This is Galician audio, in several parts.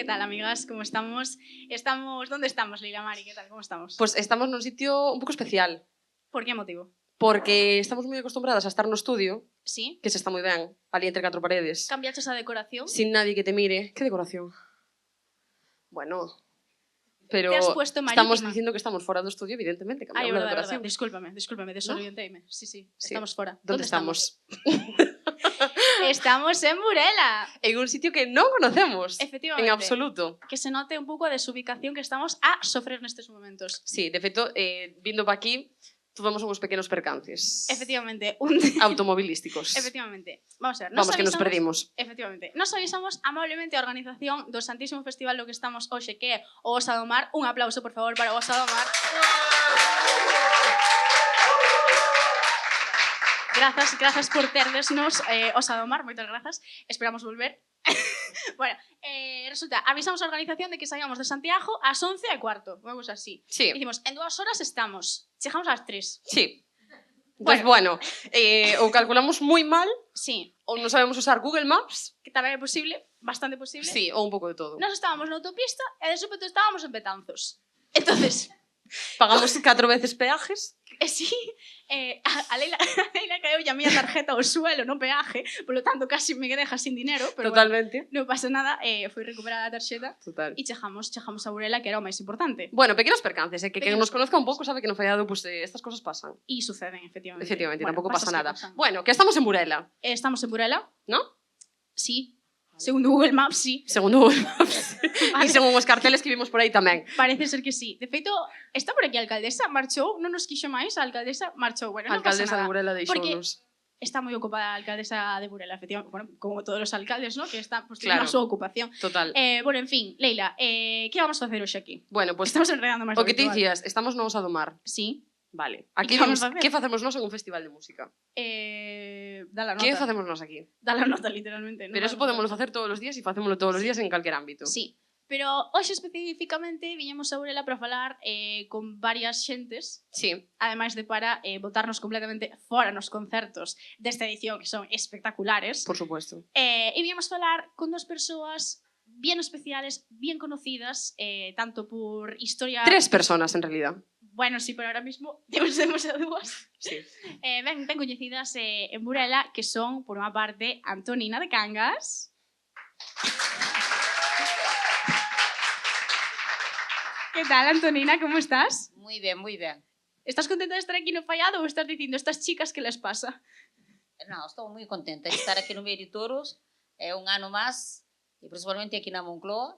tal, amigas? ¿Cómo estamos? ¿Dónde estamos, Leila Mari? ¿Qué tal? ¿Cómo estamos? Pues estamos nun sitio un pouco especial. ¿Por qué motivo? Porque estamos moi acostumbradas a estar no estudio, ¿Sí? que se está moi ben, ali entre 4 paredes, ¿Cambiaches a decoración? sin nadie que te mire. ¿Qué decoración? Bueno, pero Te has puesto marítima. estamos dicindo que estamos fora do estudio, evidentemente, Ay, cambiamos a verdad. decoración. Discúlpame, desorienteime. Sí, Sí. estamos fora. ¿Dónde estamos? Estamos en Burela. En un sitio que non conocemos. Efectivamente. En absoluto. Que se note un pouco a desubicación que estamos a sofrer nestes momentos. Sí, de feito, vindo pa aquí, tuvemos uns pequenos percances. Efectivamente. Automobilísticos. Efectivamente. Vamos a ver. Vamos, que nos perdimos. Efectivamente. Nos avisamos amablemente a organización do Santísimo Festival do que estamos hoxe, que é o Osa do Mar. Un aplauso, por favor, para o Osa do Mar. Grazas por terdesnos Osa do Mar, moitas grazas. Esperamos volver. Bueno, resulta, avisamos a organización de que saíamos de Santiago ás 11:15, vamos así. Sí. Dicimos, en 2 horas estamos. Chegamos ás 3. Sí. Entonces, bueno, ou calculamos moi mal, Sí, ou non sabemos usar Google Maps, que tamén é posible, bastante posible. sí, ou un pouco de todo. Nos estábamos na autopista e de súpeto estábamos en Betanzos. Entonces, Pagamos 4 veces peajes. sí, a Leila caeu a miña tarjeta ao suelo no peaje, polo tanto casi me deja sin dinero, pero Totalmente. bueno, non pasa nada, foi recuperada a tarxeta Total. e chegamos a Burela, que era o máis importante. Bueno, pequenos percances, que quen Pequenos nos conozca un pouco sabe que no fallado, pues, estas cosas pasan. E suceden, efectivamente. Efectivamente, Bueno, tampouco cosas pasa que nada. pasan. Bueno, que estamos en Burela, Estamos en Burela, ¿no? sí. Segundo Google Maps, sí. Segundo Google Maps. E según os carteles que vimos por aí tamén. Parece ser que sí. De feito, está por aquí a alcaldesa, marchou, non nos quixo máis, a alcaldesa marchou. Bueno, non pasa Alcaldesa de nada. Burela Porque deixounos. está moi ocupada a alcaldesa de Burela, efectivamente. Bueno, como todos os alcaldes, ¿no? Que está, pues, tienen Claro. a súa ocupación. Total. Bueno, en fin, Leila, que vamos a facer hoxe aquí? Bueno, pues Estamos enredando máis o do que te habitual. dicías, estamos no Osa do Mar. Sí. Vale. E Aquí que vamos vimos, a facer? que facemos nós en un festival de música? Da la nota. Que facemos nós aquí? Da la nota, literalmente. Pero eso podémoslo facer todos os días e facémoslo todos os días en calquer ámbito. Sí. Pero hoxe especificamente viñemos a Burela para falar con varias xentes, Sí. ademais de para botarnos completamente fora nos concertos desta edición, que son espectaculares. Por supuesto. E viñemos falar con dos persoas bien especiales, bien conocidas, tanto por historia... 3 personas, en realidad. Bueno, sí, pero ahora mismo temos a dúas. Sí. Ben coñecidas en Burela, que son, por unha parte, Antonina de Cangas. ¿Qué tal, Antonina? ¿Cómo estás? Muy bien, muy bien. ¿Estás contenta de estar aquí no Fallado o estás dicindo estas chicas que les pasa? No, estou moi contenta de estar aquí no medio de Toros. É un ano máis, e principalmente aquí na Moncloa,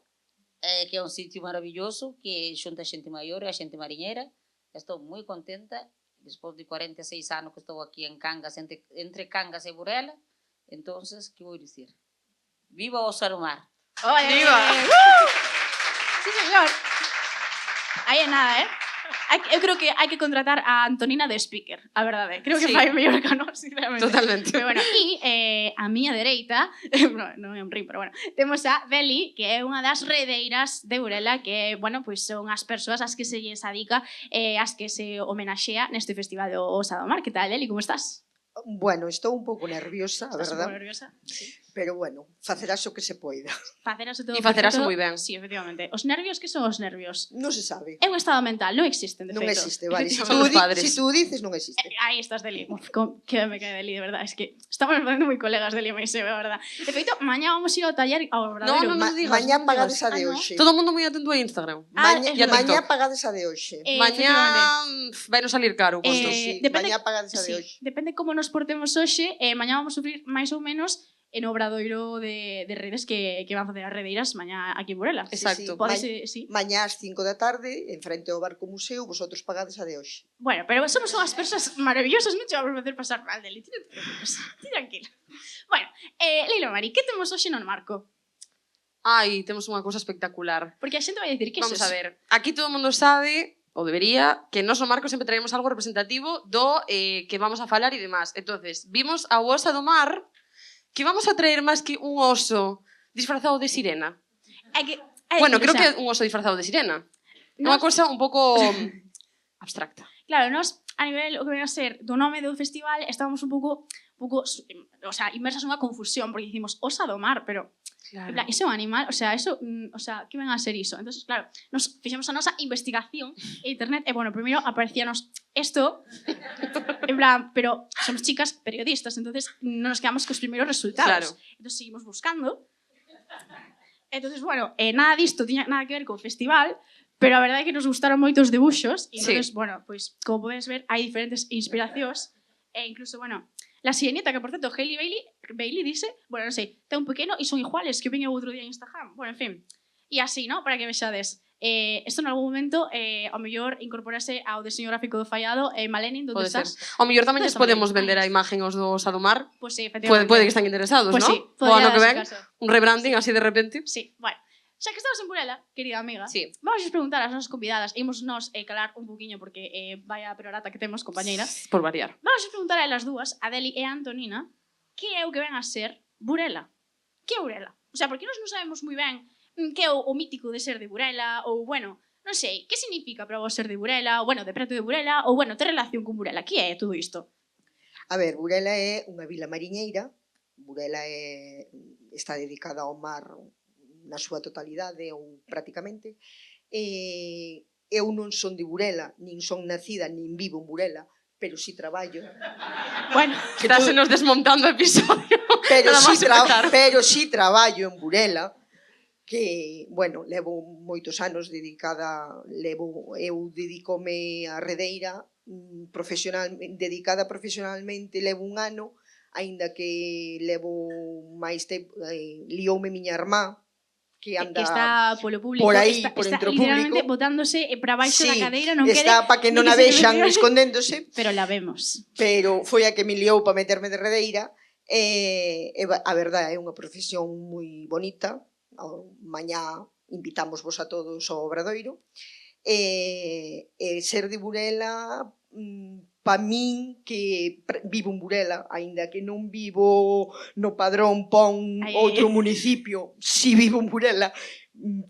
que é un sitio maravilloso, que xunta a xente maior e a xente mariñeira. Estou moi contenta, despois de 46 anos que estou aquí en Cangas, entre Cangas e Burela. Entonces, que vou dicir? Viva o Osa do Mar! ¡Ole! ¡Viva! Sí, señor. Aí é nada, Eu creo que hai que contratar a Antonina de speaker, a verdade. Creo que Sí. fai mellor que a nós, sinceramente. Totalmente. Pero bueno, e a miña dereita, non é un ring, pero bueno, temos a Beli, que é unha das redeiras de Burela, que, bueno, pois son as persoas ás que se lles adica, as que se homenaxea neste festival do Osa do Mar. Que tal, Beli, como estás? Bueno, estou un pouco nerviosa, a Estás un verdad, pouco nerviosa? Sí. pero bueno, facerás o que se poida. Facerase todo E facerase perfecto. moi ben. Sí, efectivamente. Os nervios, que son os nervios? Non se sabe. É un estado mental, non existen, de Non feito. existe, vale. Si Son tú, os padres. si tú dices, non existe. Aí estás, Deli. Uf, que me cae Deli, de verdad. Es que estamos facendo moi colegas, Deli e Meise, de verdad. De feito, mañá vamos ir ao taller ao verdadero. No, no, no. digas, Mañá non pagades digas. a de Ah, no. hoxe. Todo o mundo moi atento a Instagram. é Mañá, verdade. mañá pagades a de hoxe. Mañá Efectivamente. vai nos salir caro. Eh, Cuánto? Sí, depende- mañá pagades a de Sí, hoxe. depende como nos portemos hoxe, mañá vamos sufrir máis ou menos en obradoiro de redes que van facer as redeiras mañá aquí en Burela. Exacto. Pódese, sí. Mañá ás 5 da tarde, en frente ao Barco Museo, vosotros pagades a de hoxe. Bueno, pero somos unhas persoas maravillosas, non te vamos a facer pasar mal, Deli. Ti non te preocupes. Ti tranquila. Bueno, Leila Mari, que temos hoxe no marco? Ai, temos unha cousa espectacular. Porque a xente vai dicir que Vamos é a ver, aquí todo o mundo sabe, ou debería, que nos no marco sempre traemos algo representativo do que vamos a falar e demás. Entonces, vimos a Osa do Mar, que vamos a traer máis que un oso disfrazado de sirena. Bueno, creo que é un oso disfrazado de sirena. É unha cousa un pouco abstracta. Claro, nós a nivel, o que ven a ser do nome do festival, estábamos un pouco o sea, inmersas nunha confusión, porque dicimos Osa do Mar, pero en plan, iso é un animal, o sea, eso, o sea, que ven a ser iso? Entonces, claro, nos fixemos a nosa investigación en internet e, bueno, primeiro aparecíanos esto, en plan, pero somos chicas periodistas, entonces non nos quedamos cos primeiros resultados. Claro. Entonces seguimos buscando. Entonces, bueno, nada disto tiña nada que ver co festival, pero a verdade é que nos gustaron moito os debuxos, e entonces, bueno, pues, como podes ver, hai diferentes inspiracións, e incluso, bueno, La Sirenita, que por certo, Hailey Bailey dice, bueno, non sei, ten un pequeno e son iguales, que o vin eu outro día en Instagram. Bueno, en fin. E así, ¿no? Para que vexades. Isto en algún momento, ao mellor, incorporase ao diseño gráfico do Fallado, Malenin, donde Pode ser. estás? Ao mellor tamén lles Estás podemos tamén. vender a imagen aos do Osa do Mar. Pues sí, efectivamente. Pode que están interesados, Pues ¿no? sí, O ano que ven, podría darse caso. un rebranding así de repente. Sí, bueno. Xa que estamos en Burela, querida amiga, Sí. vamos a preguntar ás nosas convidadas, imos nos calar un poquinho porque vaya perorata que temos, compañeira. Por variar. Vamos a preguntar a elas dúas, a Deli e a Antonina, que é o que ven a ser Burela. Que é Burela? O sea, porque nós non sabemos moi ben que é o mítico de ser de Burela, ou, bueno, non sei, que significa para vos ser de Burela, ou, bueno, de preto de Burela, ou, bueno, ter relación con Burela. Que é todo isto? A ver, Burela é unha vila mariñeira. Burela está dedicada ao mar na súa totalidade ou prácticamente. Eu non son de Burela, nin son nacida, nin vivo en Burela, pero si traballo. Bueno, Estásenos desmontando o episodio. Pero Nada máis empezar. si traballo en Burela, que, bueno, levo moitos anos eu dedícome a redeira dedicada profesionalmente, levo un ano, aínda que levo máis tempo, lioume miña irmá, que anda que está polo público, por aí, está, por está entre o literalmente público. botándose para baixo da cadeira, non está quere para que non ni a que se vexan vea. escondéndose, Pero la vemos. pero foi a que me liou para meterme de redeira. A verdade é unha profesión moi bonita. Mañá invitamos vos a todos ao Obradoiro. Ser de Burela, para min, que vivo en Burela, aínda que non vivo no Padrón Pon, outro municipio, si vivo en Burela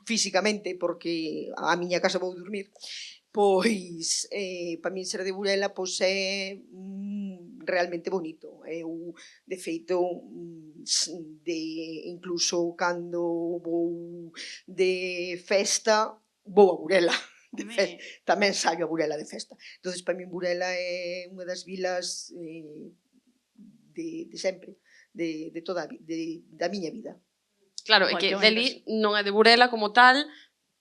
físicamente, porque a miña casa vou dormir, pois, para min ser de Burela pois é realmente bonito. Eu, de feito, incluso cando vou de festa, vou a Burela. Tamén saio a Burela de festa. Entonces, para min Burela é unha das vilas de sempre, de toda da miña vida. Claro, é que Deli non é de Burela como tal,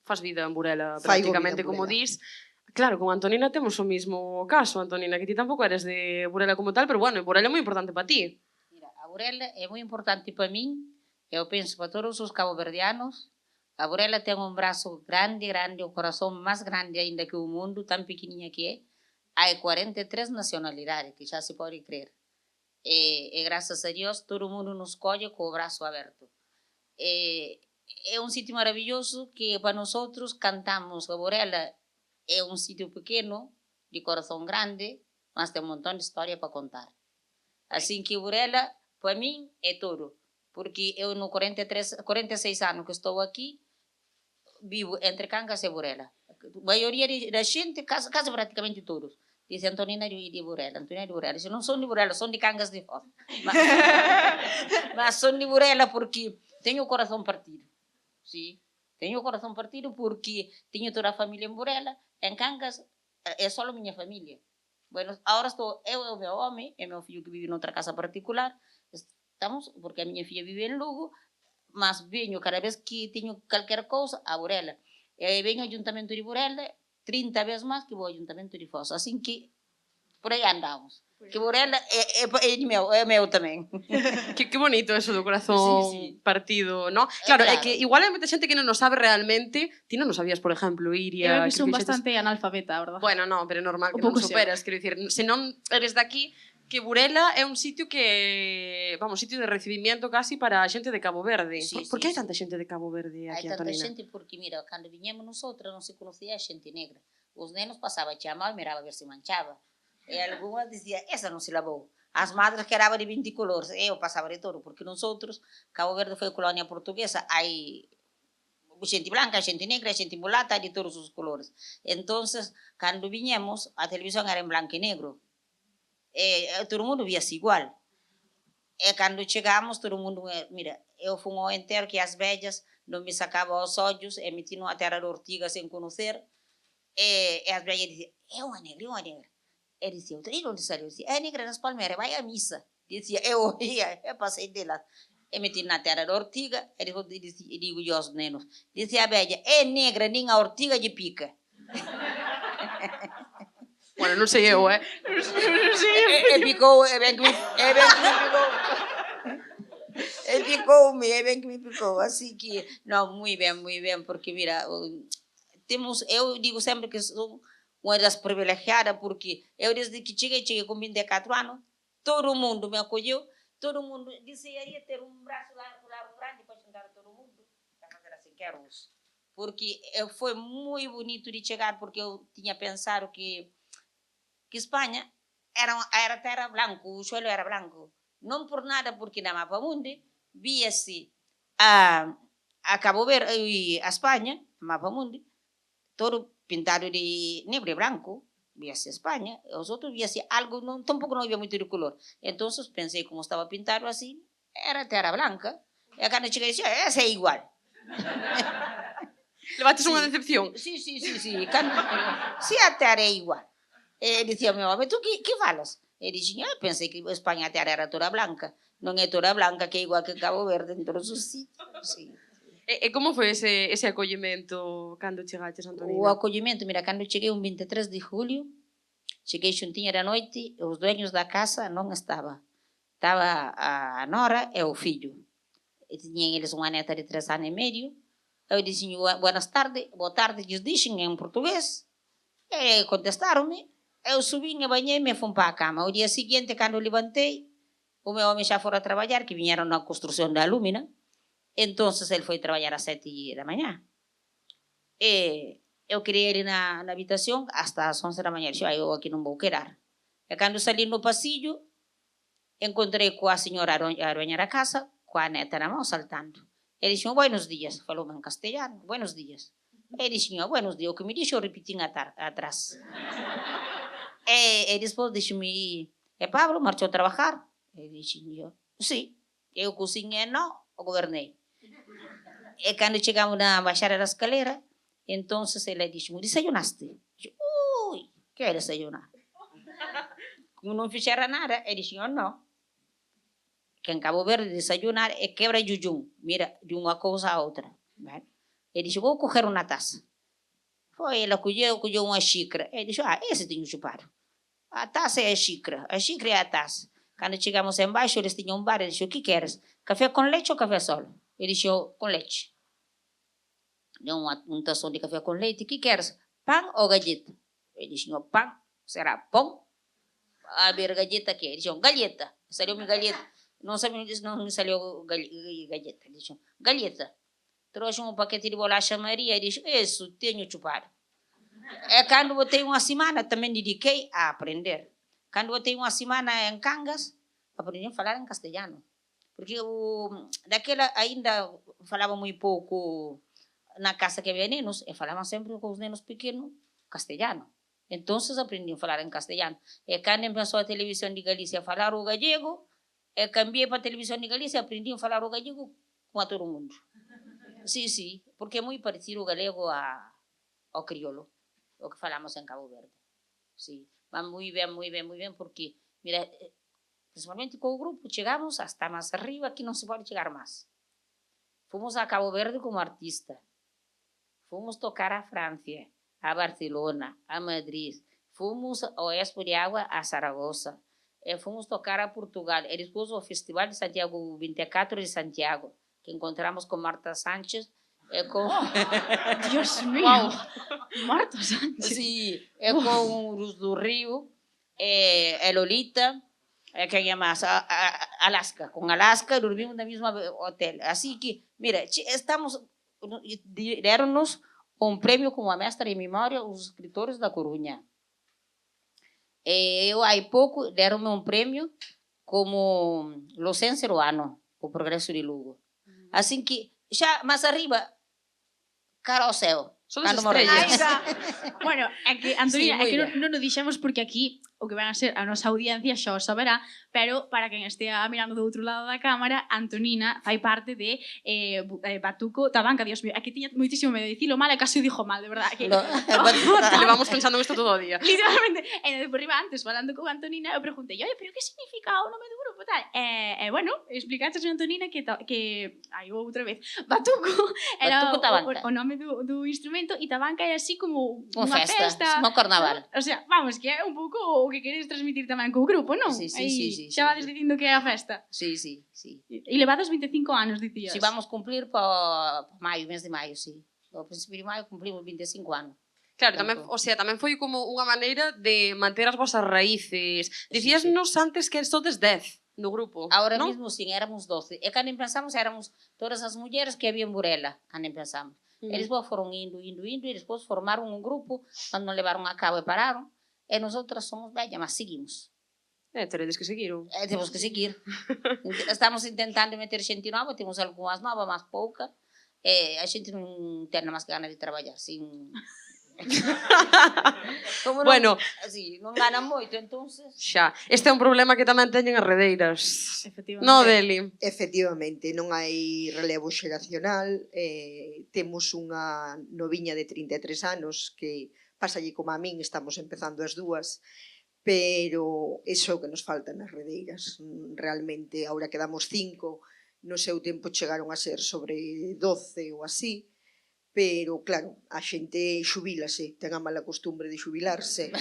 faz vida en Burela prácticamente, como dis. Claro, con Antonina temos o mismo caso, Antonina, que ti tampouco eres de Burela como tal, pero bueno, Burela é moi importante para ti. Mira, a Burela é moi importante para min, eu penso para todos os caboverdianos. A Burela ten un brazo grande, o corazón máis grande ainda que o mundo, tan pequeniña que é. Hai 43 nacionalidades, que xa se pode creer. E grazas a Dios, todo o mundo nos colle co brazo aberto. É un sitio maravilloso que para nosotros cantamos. A Burela é un sitio pequeno, de corazón grande, mas ten un montón de historia para contar. Así que Burela, para min, é todo. Porque eu no 46 anos que estou aquí, vivo entre Cangas e Burela. A maioría da xente, case praticamente todos, dice Antonina de Burela, Antonina de Burela. Se non son de Burela, son de Cangas de Foz. Mas son de Burela porque teño o corazón partido. Sí, teño o corazón partido porque teño toda a familia en Burela, en Cangas é só a miña familia. Bueno, agora estou eu e o meu home, e o meu fillo que vive noutra casa particular, estamos, porque a miña filla vive en Lugo, mas veño cada vez que teño calquer cousa a Burela. E veño ao Ayuntamento de Burela 30 veces máis que vou ao Ayuntamento de Foz. Así que por aí andamos. Que Burela é meu tamén. Que bonito eso do corazón partido, ¿no? Claro, é que igual hai moita xente que non o sabe realmente. Ti non o sabías, por exemplo, Iria. Eu que son bastante analfabeta, verdad? Bueno, no, pero é normal que non superas. Quero dicir, se non eres daqui, que Burela é un sitio que, vamos, sitio de recibimiento casi para a xente de Cabo Verde. Por que hai tanta xente de Cabo Verde aquí, Antonina? Hai tanta xente porque, mira, cando viñemos nosotras non se conocía a xente negra. Os nenos pasaban chamado e miraba a ver se manchaba. E alguna dicía, esa non se lavou. As madres que eraban de 20 colores, eu pasaba de todo, porque nosotros, Cabo Verde foi colonia portuguesa hai gente blanca, gente negra, gente mulata, de todos os colores. Entonces, quando viñemos, a televisão era em branco e negro. Todo mundo via-se igual. Quando chegamos, todo mundo, mira, eu fui um ano inteiro que as velhas não me sacavam os olhos, me tinham a terra de ortiga sem conhecer. As velhas diziam, é uma negra, é uma negra. Eu dizia, de onde saiu? Eu dizia, é negra nas palmeiras, vai à missa. Dizia, eu ia, eu passei dela. Eu meti na terra de ortiga, eu digo aos nenos, dizia a velha, é negra, nem a ortiga de pica. Bueno, non sei eu, Non sei eu. Picou, ben que me picou. Ben que me picou. Assim que, não, muito bem, porque mira, eu digo sempre que sou uma das privilegiadas, porque eu desde que cheguei com 24 anos, todo mundo me acolheu, todo mundo desejaria ter um braço largo grande para juntar todo mundo, para fazer assim, quero isso. Porque foi muito bonito de chegar, porque eu tinha pensado que Espanha era terra branca, o suelo era branco. Não por nada, porque na mapa mundi via-se a Cabo Verde e a Espanha, mapa mundi, todo pintado de negro e branco, via-se a Espanha, os outros via-se algo, tampouco não havia muito de color. Então pensei, como estava pintado assim, era terra branca. E quando cheguei, disse, essa é igual. Levaste unha decepción? Sí. Si a terra é igual. Dicía meu home, tú que falas? E dixen, eu pensei que España a terra era toda blanca. Non é toda blanca, que é igual que Cabo Verde en todos os sitios. Sí. E como foi ese acollemento cando chegaches, Antonina? O acollemento, mira, cando cheguei un 23 de julio, cheguei xuntiña da noite, os dueños da casa non estaba. Estaba a nora e o fillo. E tiñen eles unha neta de 3 anos e medio. Eu dixen, buenas tardes, boa tarde, lles dixen en portugués. E contestaronme. Eu subín e bañei e me fui para a cama. O día seguinte, cando levantei, o meu home xa fora a traballar, que viñeron na construcción da Lúmina. Entonces, ele foi traballar às 7 da manhã. E eu queria ir na habitación hasta as 11 da manhã. Dixo, eu aqui non vou quedar. E cando salí no pasillo, encontrei coa señora a dueña da casa, coa neta na mão, saltando. E dixo, buenos días. Falou en castellano, buenos días. E dixo, buenos días. O que me dixo, eu repetín atrás. E despois dixo-me, Pablo marchou a trabalhar? E dixo, sí. Eu cozinhei, não, o governei. E cando chegamos na baixada da escalera, então ela disse-me, desayunaste? Ui, quer desayunar? Como não fizera nada, ele disse, não. Que em Cabo Verde desayunar é quebra jujum, mira, de uma coisa a outra. Ele disse, vou coger uma taça. Foi, ela colheu uma xícara. Ele disse, esse tinha chupado. A taça é a xícara é a taça. Quando chegamos embaixo, eles tinham um bar. Ele disse, o que queres? Café com leite ou café solo? Ele disse, com leite. Deu um tação de café com leite. O que queres? Pão ou galleta? Ele disse, pão. Será pão? A ver, galleta aqui. Ele disse, galleta. Saiu-me galleta. Não me saiu galleta. Ele disse, galleta. Trouxe um paquete de bolacha Maria e disse, isso, tenho chupado. É quando botei uma semana, também dediquei a aprender. Quando botei uma semana em Cangas, aprendi a falar em castelhano. Porque daquela ainda falava muito pouco na casa que havia nenos, e falavam sempre com os nenos pequenos castelhano. Então, aprendi a falar em castelhano. E quando começou a televisão de Galícia a falar o gallego, eu cambiei para a televisão de Galícia e aprendi a falar o gallego com todo mundo. Sim, porque é muito parecido o galego ao crioulo, o que falamos em Cabo Verde. Sim, mas muito bem, porque, mira, principalmente com o grupo, chegamos hasta mais arriba, que não se pode chegar mais. Fomos a Cabo Verde como artista, fomos tocar a França, a Barcelona, a Madrid, fomos ao Expo de Água a Zaragoza, fomos tocar a Portugal, e depois o Festival de Santiago, 24 de Santiago, que encontramos com Marta Sánchez. Dios mío! Wow. Marta Sánchez. Sí, com os do Rio, Lolita, quem é mais? Alaska. Com Alaska, dormimos no mesmo hotel. Assim que, mira, deram-nos um prêmio como a mestra em memória os escritores da Corunha. Eu, há pouco, deram-me um prêmio como Lucense do Ano, o Progresso de Lugo. Assim que, já mais arriba, cara ao ceo. Son das Cando morremos. Aí estrellas. va. Bueno, é que, Antonina, Sí, é que moi non o dixemos porque aquí o que van a ser a nosa audiencia xa o saberá, pero para quen estea mirando do outro lado da cámara, Antonina fai parte de Batuco Tabanca, Dios mío, é que tiña moitísimo medo de dicilo mal, e casi o dixo mal, de verdade. Que, No, Levamos pensando isto todo o día. literalmente, e de por riba antes, falando con Antonina, eu preguntei, oye, pero que significa o nome do grupo tal? Bueno, explicaste a Antonina que aí outra vez, Batuco era Batuco Tabanca. o nome do instrumento, e Tabanca é así como Unha unha festa, como carnaval. O sea, vamos, que é un pouco o que queres transmitir tamén co grupo, non? Sí, sí, Aí sí, xa vades dicindo que é a festa. Sí, sí, sí. E levades 25 anos, dicías. Si vamos cumplir para maio, mes de maio, sí. Ao principio de maio cumplimos 25 anos. Claro, tamén, o sea, tamén foi como unha maneira de manter as vosas raíces. Dicíasnos antes que sodes 10 no grupo, Ahora non? mismo, sim, éramos 12. E cando pensamos, éramos todas as mulleres que había en Burela, cando pensamos. Eles foron indo, e despois formaron un grupo, cando non levaron a cabo e pararon, e nosotras somos vellas, mas seguimos. Teredes que seguiron. Temos que seguir. Estamos intentando meter xente nova, temos algunhas novas, mas pouca. A xente non ten máis que ganas de traballar, sin... Como non, Bueno, así, non ganan moito, entonces... xa. Este é un problema que tamén teñen as redeiras. Efectivamente. No, Deli. Efectivamente, non hai relevo xeracional, temos unha noviña de 33 anos que pasalle como a min, estamos empezando as dúas, pero iso é o que nos falta nas redeiras. Realmente, agora quedamos 5, no seu tempo chegaron a ser sobre 12 ou así, pero claro, a xente xubilase, ten a mala costumbre de xubilarse.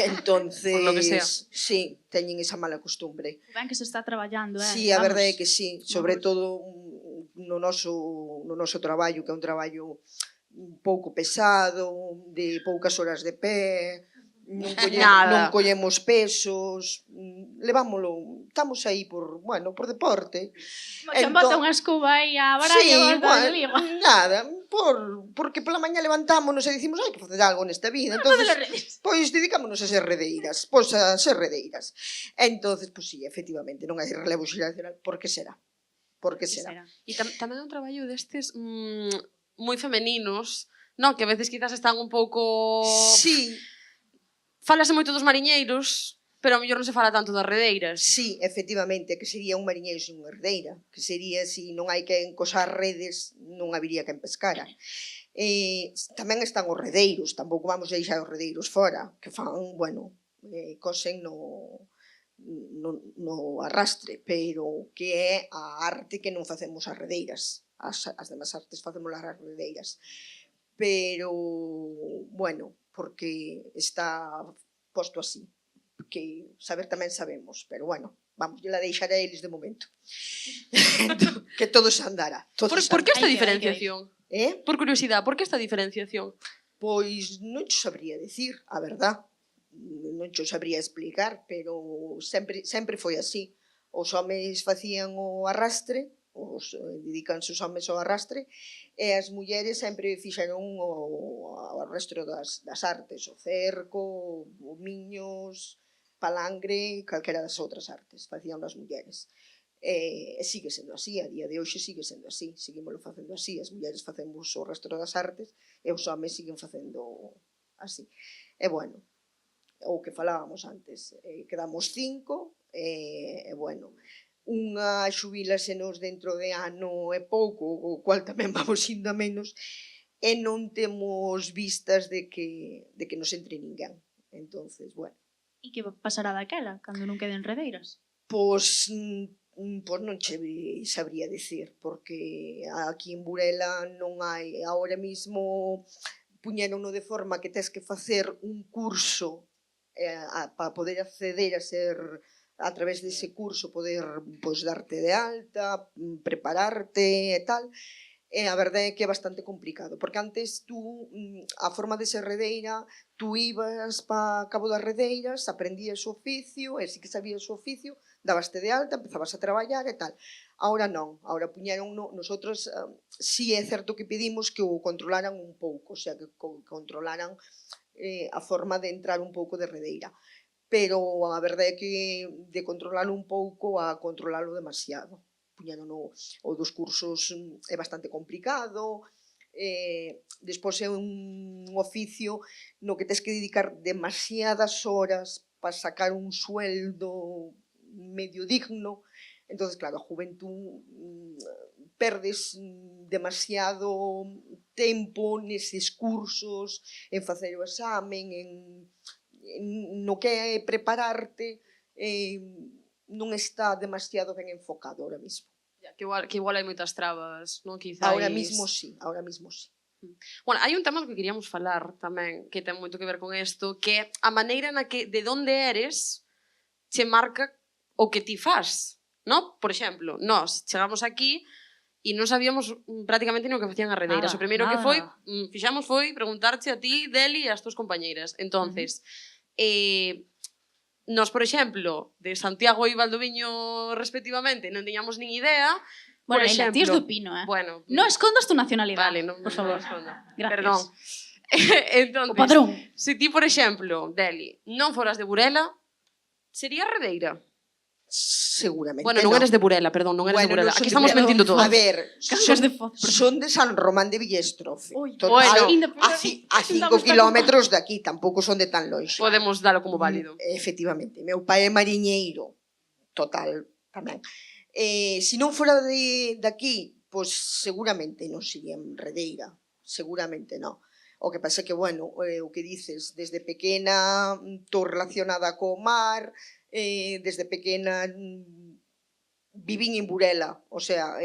Entonces, Por lo que sea. sí, teñen esa mala costumbre. Ben que se está traballando, Sí, a Vamos. verdade é que sí, sobre todo no noso traballo, que é un traballo un pouco pesado, de poucas horas de pé, non collemos pesos, levámolo, estamos aí por deporte. Xa bota unha escuba aí a baralla, Sí, volta de liga. nada, porque pola mañá levantámonos e dicimos, hai que facer algo nesta vida. Entonces, pois dedicámonos a ser redeiras, Entonces, pois sí, efectivamente, non hai relevo xeracional, por que será? Por que será? E tamén é un traballo destes moi femeninos, non? Que a veces quizás están un pouco... Sí, Fálase moito dos mariñeiros, pero a mellor non se fala tanto das redeiras. sí, efectivamente, que sería un mariñeiro sin unha herdeira, que sería, si non hai quen cosar redes, non habería quen pescara. Tamén están os redeiros, tampouco vamos a deixar os redeiros fora, que fan, cosen no arrastre, pero que é a arte que non facemos as redeiras. As demás artes facemos as redeiras. Pero, porque está posto así, que saber tamén sabemos, pero vamos a deixar a eles de momento. Que todo se andará. Por que esta diferenciación? Eh? Por curiosidade, por que esta diferenciación? Pois non xo sabría dicir, a verdad. Non xo sabría explicar, pero sempre foi así. Os homes facían o arrastre, dedicanse os homes ao arrastre, e as mulleres sempre fixeron o resto das artes, o cerco, o miños, palangre, calquera das outras artes, facían as mulleres. E sigue sendo así, a día de hoxe sigue sendo así, seguimoslo facendo así, as mulleres facemos o resto das artes e os homes siguen facendo así. E o que falábamos antes, quedamos 5, unha xubilasenos dentro de ano e pouco, o cual tamén vamos indo a menos, e non temos vistas de que nos entre ninguén. Entonces, E que pasará daquela, cando non queden redeiras? Pois non che sabría dicir, porque aquí en Burela non hai, ahora mismo puñérono de forma que tes que facer un curso para poder acceder a ser, a través dese curso, poder darte de alta, prepararte e tal. E a verdade é que é bastante complicado, porque antes a forma de ser redeira, tú ibas para Cabo das Redeiras, aprendías o oficio, e si que sabías o oficio, dabaste de alta, empezabas a traballar e tal. Ahora non, ahora puñeron, nosotros si é certo que pedimos que o controlaran un pouco, o sea, que controlaran a forma de entrar un pouco de redeira. Pero a verdade é que de controlalo un pouco a controlalo demasiado. O dos cursos é bastante complicado, Despois é un oficio no que tens que dedicar demasiadas horas para sacar un sueldo medio digno. Entonces, claro, a juventud perdes demasiado tempo neses cursos, en facer o examen, no que é prepararte, non está demasiado ben enfocado ahora mismo. Que igual hai moitas trabas, non? Quizáis... Ahora mismo sí, ahora mismo sí. Bueno, hai un tema que queríamos falar tamén, que ten moito que ver con isto, que é a maneira na que de onde eres che marca o que ti faz, non? Por exemplo, nós chegamos aquí e non sabíamos prácticamente ni o que facían as redeiras. O primeiro que fixamos foi preguntarche a ti, Deli, e as túas compañeiras. Entonces, nós, por exemplo, de Santiago e Valdoviño respectivamente, non tiñamos nin idea. Bueno, Por Leila, ti es exemplo, do Pino, Bueno, No escondas tu nacionalidade, vale, non, por favor. non esconda. Gracias. Perdón. Entonces, O padrón. se ti, por exemplo, Deli, non foras de Burela, sería redeira? Seguramente Bueno, non eres de Burela, perdón, non eres de Burela. son Aquí de estamos Burela. mentindo todos. A ver, Cangas de foz. son de San Román de Villestrofe. Ui, Total, bueno. a 5 kilómetros de aquí, tampouco son de tan longe. Podemos dalo como válido. Efectivamente. Meu pai é mariñeiro. Total, tamén. Se non fora de aquí, pois seguramente non sería redeira. Seguramente non. O que pasa é que, bueno, o que dices, desde pequena estou relacionada co mar, desde pequena vivín en Burela, o sea,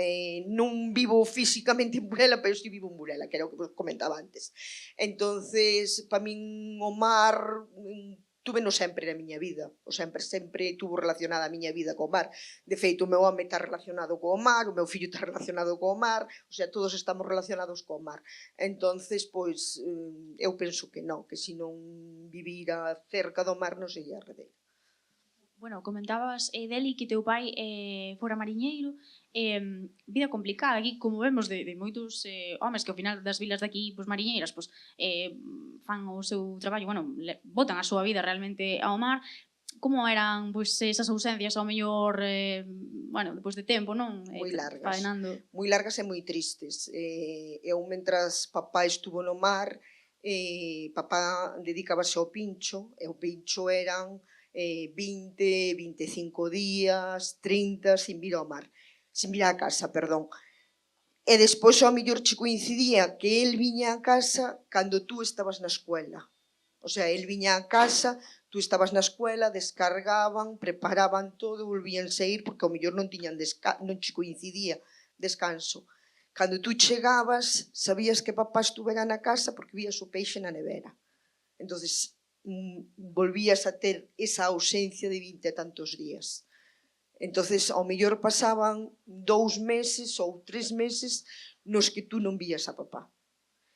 non vivo físicamente en Burela, pero sí vivo en Burela, que era o que vos comentaba antes. Entonces, para min o mar túveno sempre na miña vida, o sempre tuvo relacionada a miña vida co mar. De feito, o meu home está relacionado co mar, o meu fillo está relacionado co mar, o sea, todos estamos relacionados co mar. Entonces, pois, eu penso que non, que se non vivira cerca do mar non sería redeira. Bueno, comentabas, Deli, que teu pai fora mariñeiro, vida complicada aquí, como vemos de moitos homes que ao final das vilas de aquí, pois mariñeiras, pois fan o seu traballo, bueno, botan a súa vida realmente ao mar. Como eran pois esas ausencias ao mellor, bueno, depois de tempo, non? Moi largas. Faenando. Moi largas e moi tristes. Eu, mentras papá estuvo no mar, papá dedicábase ao pincho, e o pincho eran 20, 25 días, 30, sin vir ao mar. Sin vir á casa, perdón. E despois ao mellor che coincidía que el viña á casa cando tú estabas na escuela. O sea, el viña á casa, tú estabas na escuela, descargaban, preparaban todo, volvían a ir, porque ao mellor non che coincidía descanso. Cando tú chegabas, sabías que papá estuvera na casa porque vías o peixe na nevera. Entonces, volvías a ter esa ausencia de 20 e tantos días. Entonces, ao mellor pasaban 2 meses ou 3 meses nos que tú non vías a papá.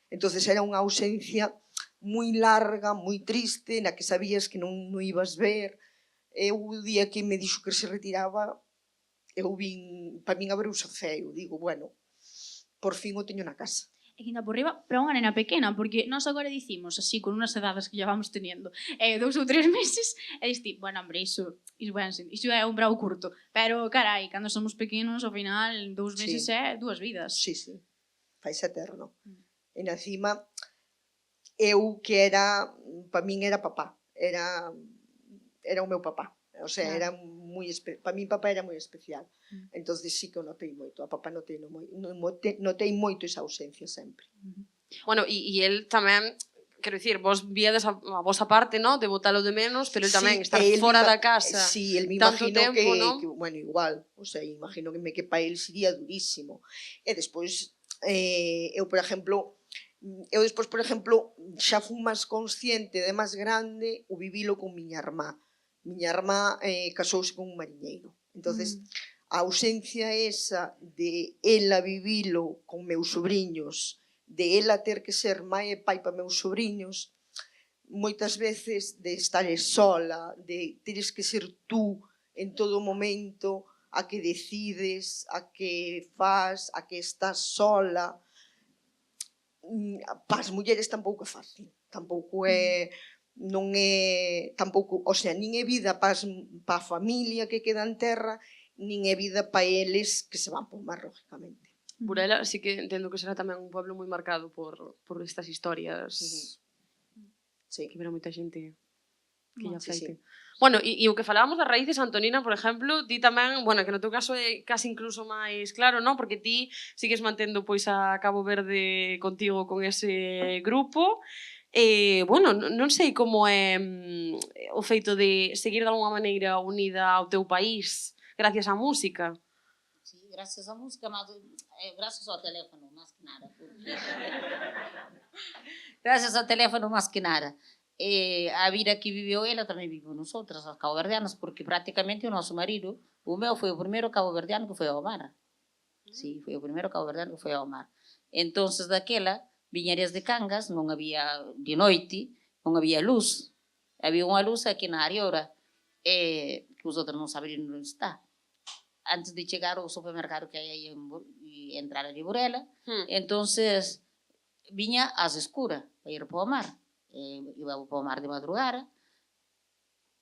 Entonces, era unha ausencia moi larga, moi triste, na que sabías que non ibas ver. O día que me dixo que se retiraba, eu vin, para min abreuse o ceo, digo, bueno, por fin o teño na casa. E que ainda por riba, pero unha nena pequena, porque nós agora dicimos, así, con unas edades que ya vamos teniendo, 2 ou 3 meses, e diste, bueno, hombre, iso é un bravo curto. Pero, carai, cando somos pequenos, ao final, 2 meses é 2 vidas. Sí, sí, fais eterno. E na cima, eu que era, para min era papá, era o meu papá. O sea, era moi para min papá era moi especial. Entonces sí que o notei moito. A papá notei moito esa ausencia sempre. Bueno, e el tamén, quero dicir, vos víades a vosa parte, non? De botalo de menos, pero el tamén estar fora da casa. Sí, el me tanto imagino tempo, que, bueno, igual, o sea, imagino que para el sería durísimo. E despois, eu, por exemplo, xa fui máis consciente de máis grande o vivilo con miña irmá. Miña irmá casouse con un mariñeiro. Entonces, a ausencia esa de ela vivilo con meus sobrinhos, de ela ter que ser mãe e pai para meus sobrinhos, moitas veces de estar sola, de teres que ser tú en todo momento, a que decides, a que faz, a que estás sola. Para as mulleres tampouco é fácil. Tampouco é... non é tampouco, o sea, nin é vida para a familia que queda en terra, nin é vida para eles que se van por mar, lógicamente. Burela sí que entendo que será tamén un pueblo moi marcado por estas historias. Sí. Que verá moita xente que lle Sí, sí. afeite. Bueno, e o que falábamos das raíces, Antonina, por exemplo, ti tamén, bueno, que no teu caso é casi incluso máis claro, non? Porque ti sigues mantendo pois a Cabo Verde contigo con ese grupo. Bueno, non sei como é o feito de seguir de alguma maneira unida ao teu país gracias á música. Sí, gracias a música, mas gracias ao teléfono, más que nada. Gracias ao teléfono, más que nada. A vida que viveu ela também viveu nosotras, as cabo-verdianas, porque praticamente o nosso marido, o meu foi o primeiro cabo-verdiano que foi ao mar. Sí, foi o primeiro cabo-verdiano que foi ao mar. Entonces, daquela, viña desde Cangas, non había de noite, non había luz. Había unha luz aquí na Ariora, que os outros non saberían onde está. Antes de chegar ao supermercado que hai aí e entrar a Burela, entonces viña ás escuras para ir para o mar. Iba para o mar de madrugada,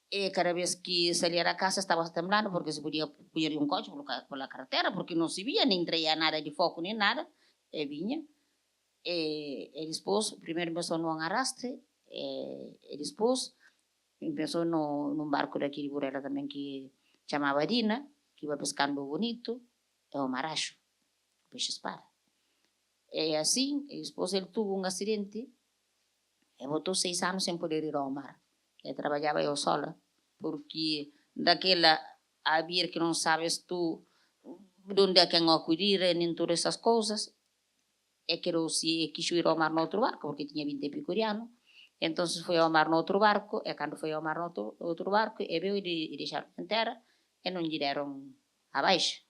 e cada vez que salia da casa estaba temblando porque se podia coller un coche pola carretera, porque non se vía, nin traía nada de foco, nin nada, e viña. E despois, primeiro empezou nun arrastre, e despois empezou nun barco daqui de Burela tamén que chamaba Dina, que iba pescando bonito, e o maraxo, peixe espada. E así, e despois ele tuvo un accidente, e botou 6 anos sen poder ir ao mar. E traballaba eu sola, porque daquela a vir que non sabes tú onde a quen acudir, nin todas esas cousas, e que se quixo ir ao mar no outro barco, porque tiña 20 e pico de anos, entón foi ao mar no outro barco, e cando foi ao mar no outro barco, e veu e deixaron en terra, e non lle deron a baixa.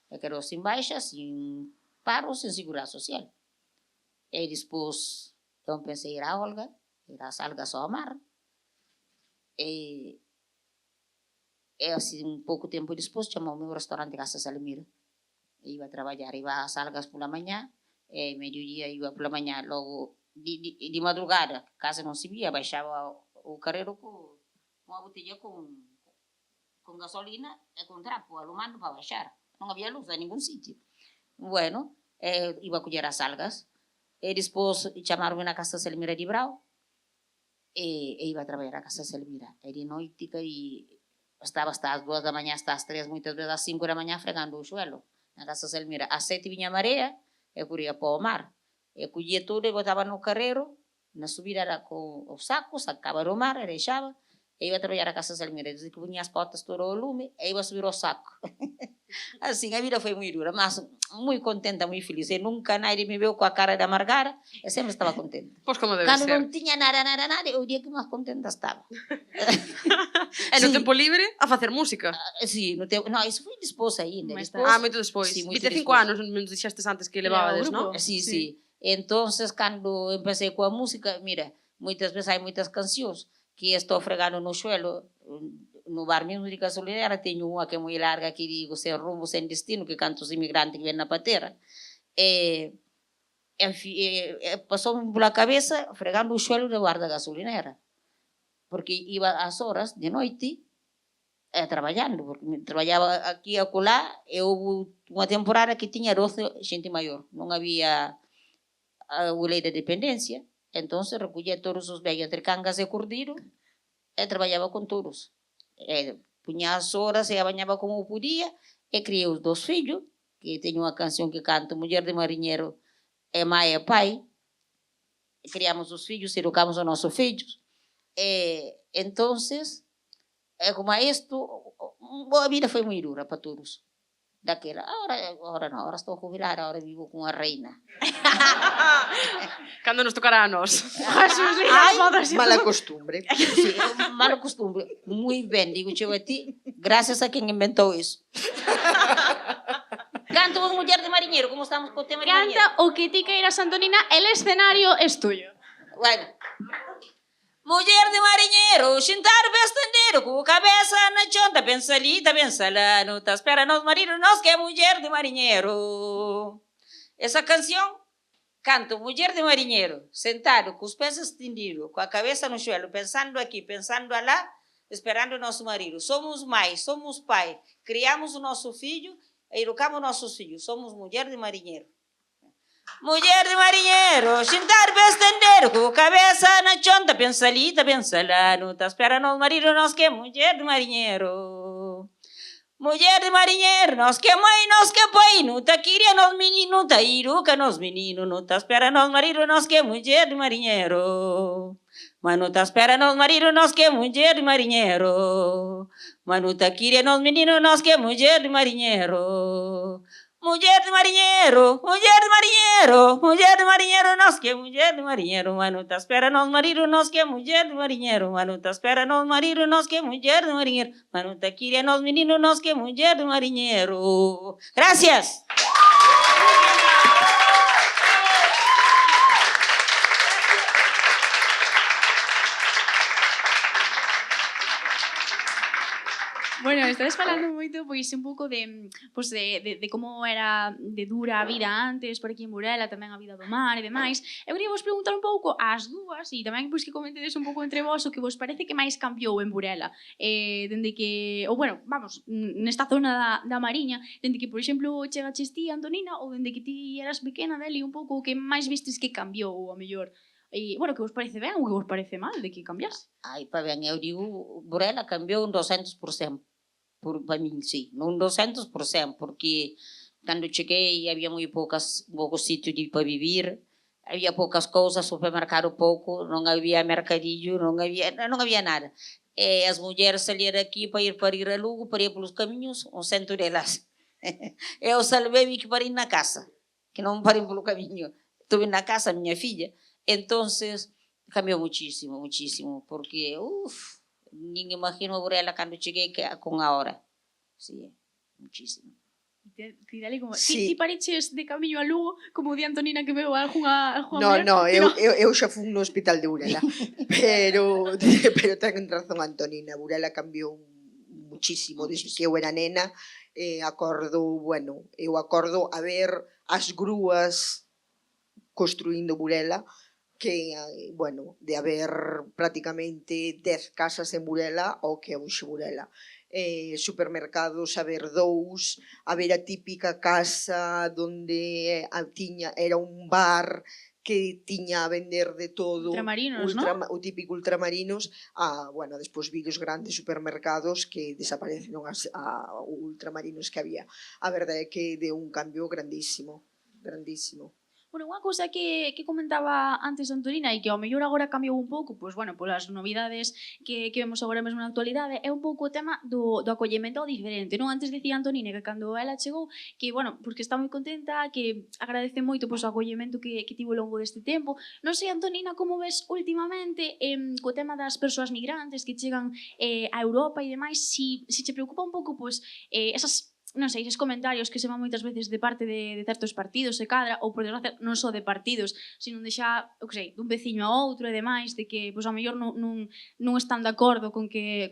E quedou sin baixa, sin paro, sin seguridade social. E despois eu pensei ir á Olga, ir ás algas ao mar, e assim, un pouco tempo despois chamou-me o restaurante Casa Salimira. E iba a traballar, iba ás algas pola mañá, e mediodía iba pola mañá, logo de madrugada, casa non se vía, baixaba o carreiro con unha botella con gasolina e con trapo, alumando para baixar. Non había luz en ningún sitio. Bueno, iba a coller as algas, e despois chamaronme na Casa Salimira de Brao, e iba a traballar a Casa Salimira. E de noite, e estaba hasta as 2 da mañá, hasta as 3, moitas vezes as 5 da mañá fregando o suelo na Casa Salimira. As 7 viña a marea e corría para o mar. E collía todo e botaba no carreiro, na subida era con os sacos, sacaba do mar e deixaba, e iba a traballar a Casa Salimira. Desde que viña as potas todo o lume, e iba a subir o saco. Assim, a vida foi moi dura, mas moi contenta, moi feliz. E nunca nadie me veu coa cara de amargara, e sempre estaba contenta. Pois como debe Cando ser. non tiña nada, o día que máis contenta estaba. E no Sí. tempo libre a facer música. Sí, no tempo, no, iso foi despois ainda. Máis Despois, Moito despois. Sí, moito 25 despois. anos me dixestes antes que Era o levabades, grupo. non? Sí, Sí. sí. Entonces, cando empecé coa música, mira, moitas veces hai moitas cancións que estou fregando no suelo, no bar mesmo de gasolinera, teño unha que é moi larga que digo, sen rumbo, sen destino, que canto os inmigrantes que ven na patera. Pasou-me pola cabeza fregando o suelo do bar da gasolinera. Porque iba ás horas de noite traballando, porque traballaba aquí e acolá, e houve unha temporada que tiña 12 xente maior, non había a lei de dependencia, entón recollía todos os vellos entre Cangas e Cordeiro e traballaba con todos. Puña as horas e a bañaba como podía e criei os 2 fillos, que teño unha canción que canto, Muller de Mariñeiro e Mai e Pai, e criamos os fillos, educamos os nosos fillos, e entonces, como a isto, a vida foi moi dura para todos. Daquela, agora non, agora estou jubilada, agora vivo con a reina. Cando nos tocará a nós. Mala costumbre. Sí, malo costumbre. Moi ben, digo chego a ti, gracias a quen inventou iso. Canto vos Muller de Mariñeiro, como estamos co tema de Mariñeiro? Canta o que ti queiras, Antonina, el escenario es tuyo. Bueno. Muller de mariñeiro, xintar vestendero, co cabeza na chonta, pensa alita, pensa lá, non te espera nos maridos, nos que é muller de mariñeiro. Esa canción, canto Muller de Mariñeiro, sentado, cos pés estendidos, coa cabeza no suelo, pensando aquí, pensando alá, esperando o noso marido. Somos mãe, somos pai, criamos o nosso filho educamos nossos filhos, somos mulher de marinheiro. Mulher de marinheiro, xintar bestender, com cabeça na chonta, pensa ali, pensa lá, não tá espera nós marido, nós que é mulher de marinheiro. Mulher de marinheiro, nós que é mãe, nós que é pai, não tá queria nós menino, tá iruca nós menino, não tá espera nós marido, nós que é mulher de marinheiro. Mas não tá espera nós marido, nós que é mulher de marinheiro. Mas não tá queria nós menino, nós que é mulher de marinheiro. Mulher de marinheiro, mulher de marinheiro, mulher de marinheiro, nós que é mulher de marinheiro, mas não tá espera nós marido, nós que é mulher de marinheiro, mas não tá espera nós marido, nós que é mulher de marinheiro, mas não tá queria nós menino, nós que é mulher de marinheiro. Gracias. Bueno, estás falando moito pois un pouco de como era de dura a vida antes por aquí en Burela, tamén a vida do mar e demais. Eu queria vos preguntar un pouco ás dúas e tamén pois que comentedes un pouco entre vos o que vos parece que máis cambiou en Burela. Dende que, ou bueno, vamos, nesta zona da Mariña, dende que, por exemplo, chegaches ti, Antonina, ou dende que ti eras pequena, Deli, un pouco o que máis vistes que cambiou, ou a mellor. E, bueno, que vos parece ben ou que vos parece mal de que cambiase? Ai, pa ben, eu digo, Burela cambiou un 200%. Para mim, sim, num 200%, porque quando cheguei havia muito poucos sítios para viver, havia poucas coisas, supermercado pouco, não havia mercadilho, não havia nada. E as mulheres saíram aqui para ir a Lugo, para ir pelos caminhos, um cento delas. Eu salvei-me que para ir na casa, que não parem pelo caminho. Estive na casa, minha filha. Então, cambiou muitíssimo, muitíssimo, porque, ninguém imagina Burela quando cheguei com a hora. Sim, muitíssimo. Ti dale como, Sí. ti pareches de camiño a Lugo como di Antonina que veo algunha No, eu xa fui no hospital de Burela. pero ten razón Antonina, Burela cambiou muchísimo desde que eu era nena. Eu acordo a ver as grúas construindo Burela, que, de haber prácticamente 10 casas en Burela ao que é hoxe Burela. Supermercados, haber 2, haber a típica casa donde era un bar que tiña a vender de todo. Ultramarinos, non? O típico ultramarinos. Despois vi os grandes supermercados que desapareceron a ultramarinos que había. A verdade é que deu un cambio grandísimo, grandísimo. Bueno, unha cousa que comentaba antes Antonina e que ao mellor agora cambiou un pouco, pois, bueno, polas novidades que vemos agora mesmo na actualidade, é un pouco o tema do acollemento ao diferente, non? Antes dicía Antonina que cando ela chegou, que, bueno, porque está moi contenta, que agradece moito pois, o acollemento que tivo ao longo deste tempo. Non sei, Antonina, como ves últimamente co tema das persoas migrantes que chegan a Europa e demais, si te preocupa un pouco, pois, esas non sei, eses comentarios que se van moitas veces de parte de certos partidos e cadra, ou por desgracia non só de partidos, sino de xa, eu que sei, dun veciño a outro e demais, de que, pois, ao mellor non están de acordo con que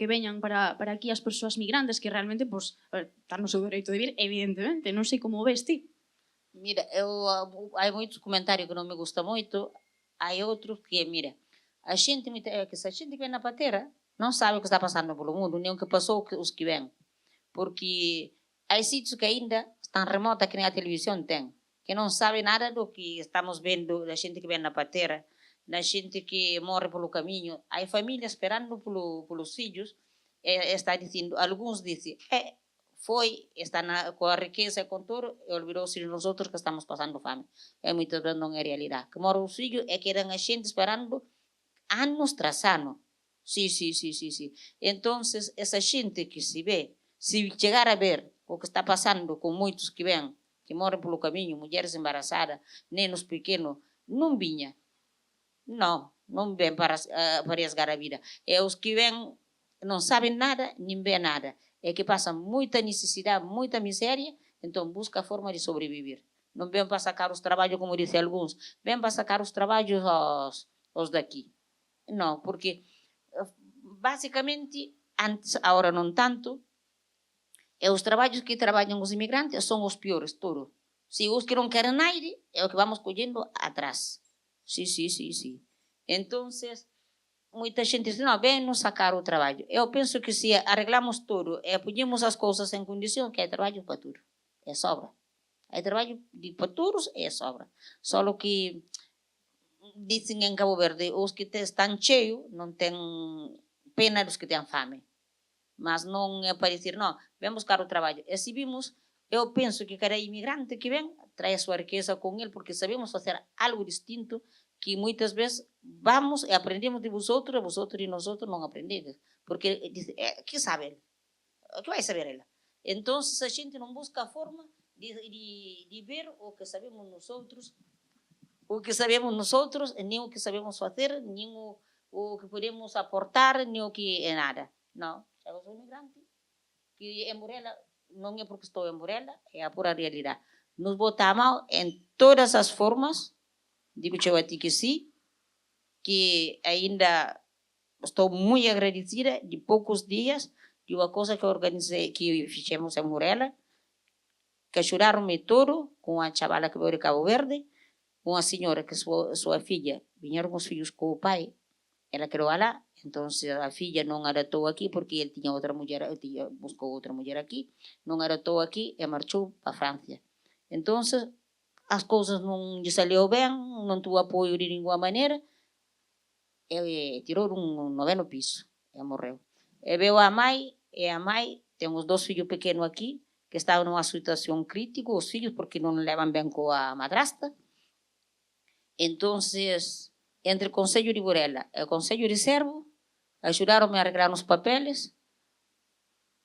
veñan para aquí as persoas migrantes, que realmente, pois, están no seu dereito de vir, evidentemente, non sei como ves ti. Mira, hai moitos comentarios que non me gusta moito, hai outros que, mira, a xente que vem na patera non sabe o que está pasando polo mundo, nem o que passou os que vêm. Porque há sítios que ainda estão remotos, que nem a televisão tem, que não sabem nada do que estamos vendo, da gente que vem na patera, da gente que morre pelo caminho. Há famílias esperando pelos filhos, está dizendo, alguns dizem, está com a riqueza e com tudo, e olvidou-se de nós outros que estamos passando fome. Muitas vezes não é realidade. Que morre os filhos é que eram a gente esperando anos tras anos. Sim. Então, essa gente que se vê, se chegar a ver o que está passando com muitos que vêm, que morrem pelo caminho, mulheres embaraçadas, nenos pequenos, não vinha. Não vêm para arriesgar a vida. É os que vêm, não sabem nada, nem vêem nada. É que passam muita necessidade, muita miséria, então busca a forma de sobreviver. Não vêm para sacar os trabalhos, como dizem alguns, vêm para sacar os trabalhos aos daqui. Não, porque basicamente, antes, agora não tanto, os trabalhos que trabalham os imigrantes são os piores, tudo. Se os que não querem aire, é o que vamos colhendo atrás. Sim. Então, muita xente diz, non, ven nos sacar o traballo. Eu penso que se arreglamos tudo e poñemos as cousas en condición, que hai traballo para tudo. É sobra. Hai traballo para todos e é sobra. Só que dicen en Cabo Verde, os que están cheios non ten pena dos que ten fame. Mas non é para dicir, non, ven buscar o traballo. E se vimos, eu penso que cada inmigrante que ven trae a súa riqueza con el, porque sabemos facer algo distinto que moitas vezes vamos e aprendemos de vosotros e nosotros non aprendedes. Porque dice, que sabe ele? Que vai saber ela? Entón, a xente non busca a forma de ver o que sabemos nosotros, nin o que sabemos facer, nin o que podemos aportar, nin o que é nada. Non, xa eu sou inmigrante, que en Burela, non é porque estou en Burela, é a pura realidade. Nos bota a mão en todas as formas, digo eu a ti que sí, que ainda estou moi agradecida de poucos dias de unha cousa que organizei, que fixemos en Burela, que axudaronme todo, con a chavala que veio de Cabo Verde, unha señora que súa filla, viñeron os fillos co pai, ela quedou alá, entón a filla non adaptou aquí porque ele tiña outra muller, buscou outra muller aquí, non adaptou aquí e marchou para Francia. Entón, as cousas non lle salió ben, non tuvo apoio de ninguna maneira, e tirou un 9º piso, e morreu. E veo a mãe ten os 2 fillos pequenos aquí, que estaban nunha situación crítica, os fillos, porque non levan ben coa madrasta. Entón, entre o Concello de Burela e o Concello de Cervo, axudaronme a arreglar os papeles.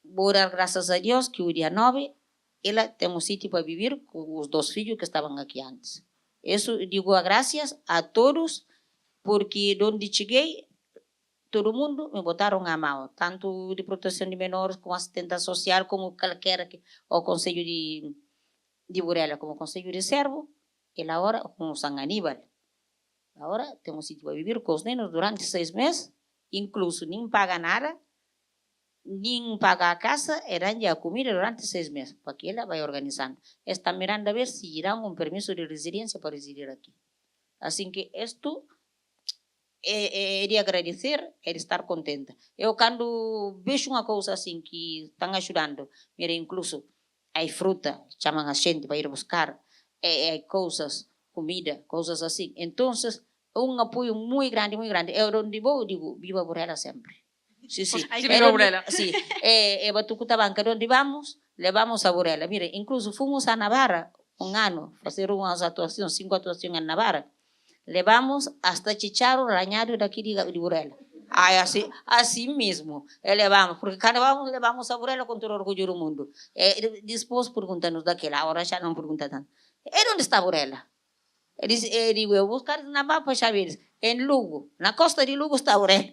Vou dar grazas a Dios que o día 9 ela ten un sitio para vivir con os 2 fillos que estaban aquí antes. Eso digo a gracias a todos, porque onde cheguei, todo o mundo me botaron a mão, tanto de proteção de menores, como assistente social, como calquera, o Concello de Burela, como o Concello de Cervo, e agora com o San Aníbal. Agora temos sítio para vivir com os nenos durante 6 meses, incluso nem paga nada, nem paga a casa, e dan-lhe a comida durante 6 meses, para que ela vai organizando. Está mirando a ver se irán um permiso de residência para residir aqui. Assim que isto é de agradecer, é de estar contenta. Eu, quando vejo unha cousa assim que están ajudando, mira, incluso hai fruta, chaman a xente para ir buscar, hai cousas, comida, cousas assim. Então, é un apoio moi grande, moi grande. Eu, onde vou, digo, viva Burela sempre. Sí, sí. Viva Burela. Sí, e Batucutabanca, onde vamos, levamos a Burela. Mire, incluso fomos a Navarra un ano, fazer unhas actuacións, 5 actuacións en Navarra. Levamos hasta Chicharo, Rañario daqui de Burela. Ai, assim mesmo, levamos, porque cando vamos, levamos a Burela com todo o orgulho do mundo. Depois pergunta-nos daquela hora, já não pergunta tanto. E onde está Burela? Digo, eu buscar na mapa, já veres, em Lugo, na costa de Lugo está Burela.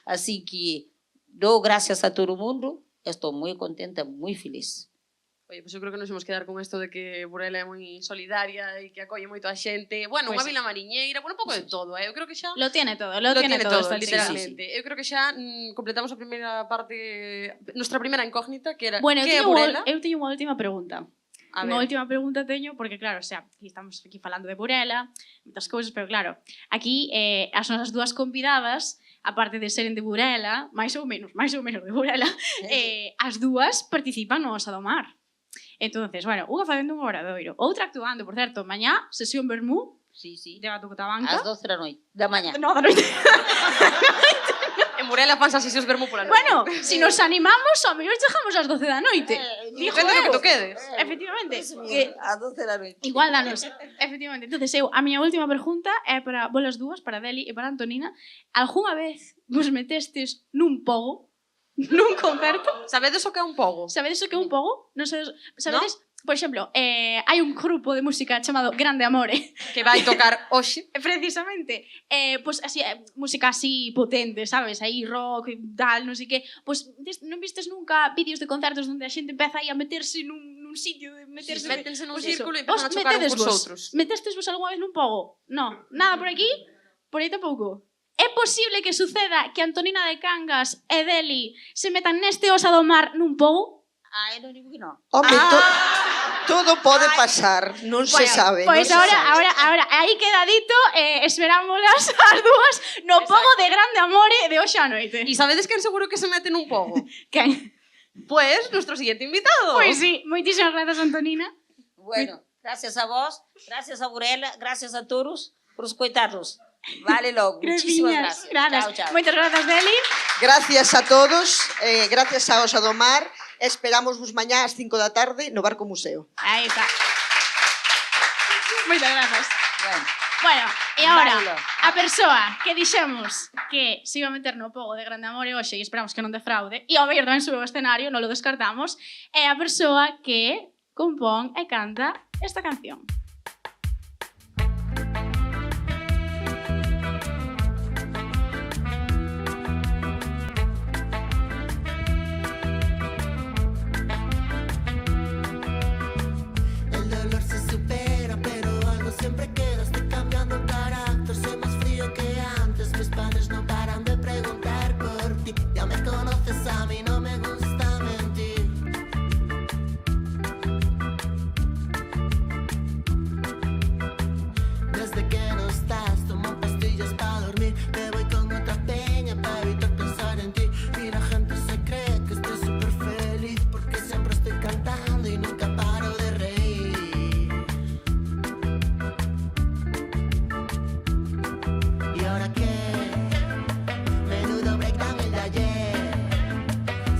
Assim que dou graças a todo mundo, estou muito contenta, muito feliz. Oye, pues eu creo que nos imos quedar con isto de que Burela é moi solidaria e que acolle moito a xente. Bueno, unha vila mariñeira, bueno, un pouco de todo, Eu creo que xa... Lo tiene todo esta literalmente. Eu creo que xa completamos a primeira parte, nuestra primeira incógnita, que era bueno, que é Burela? Eu teño unha última pregunta. Unha última pregunta teño, porque claro, o sea, aquí estamos aquí falando de Burela, moitas cousas, pero claro, aquí as nosas dúas convidadas, aparte de seren de Burela, máis ou menos de Burela, as dúas participan no Osa do Mar. Entonces, bueno, unha facendo un obradoiro, outra actuando, por certo, mañá, sesión Bermú, sí, sí. de Batucutabanca. Ás 12 da noite, da mañá. No, da noite. En Burela fanse as sesións Bermú pola noite. Bueno, se nos animamos, ao mellor chegamos ás 12 da noite. Depende do que tú quedes. Efectivamente. Ás 12 da noite. Igual danos. Efectivamente. Entonces, a miña última pregunta é para volas dúas, para Deli e para Antonina. Algúnha vez vos metestes nun pogo? Nun concerto? Sabedes o que é un pogo? Sabedes o que é un pogo? Non sabedes, ¿no? Por exemplo, hai un grupo de música chamado Grande Amore que vai tocar hoxe. Precisamente. Pues así, música así potente, sabes? Aí rock e tal, non sei que. Pues non vistes nunca vídeos de concertos onde a xente empeza aí a meterse nun sitio de meterse... Sí, métense nun pues círculo e empezan a chocar uns cos outros. Metestes vos algunha vez nun pogo? No, nada por aquí? Por aí tampouco? É posible que suceda que Antonina de Cangas e Deli se metan neste Osa do Mar nun pogo? Eu non digo que non. Home, Todo pode pasar, non se sabe. Pois non se ahora, sabe. aí queda dito, esperámoslas as dúas no pogo de Grande Amore de hoxe á noite. E sabedes quen seguro que se mete nun pogo? Quen? Pues, nuestro siguiente invitado. Pois sí, moitísimas grazas, Antonina. Bueno, gracias a vos, gracias a Burela, gracias a todos por escoitarnos. Vale logo, muchísimas gracias. Chao, chao. Moitas grazas, Deli. Gracias a todos, gracias a Osa do Mar. Esperamos vos mañá ás 5 da tarde no Barco Museo. Aí está. Moitas grazas. Bueno, Bueno, e agora, Válelo. a persoa que dixemos que se iba a meter no pogo de Grande Amore hoxe e esperamos que non defraude, e ao ver tamén sube ao escenario, non lo descartamos, é a persoa que compón e canta esta canción. El dolor se supera, pero algo siempre queda. Estoy cambiando el carácter, soy más frío que antes. Mis padres no paran de preguntar por ti. Ya me conoces, a mí no me gusta mentir. Desde que no estás, tomo pastillas para dormir. Me voy con otra peña para evitar pensar en ti. Y la gente se cree que estoy súper feliz porque siempre estoy cantando y nunca paro de reír. ¿Y ahora qué? Menudo breakdown el de ayer.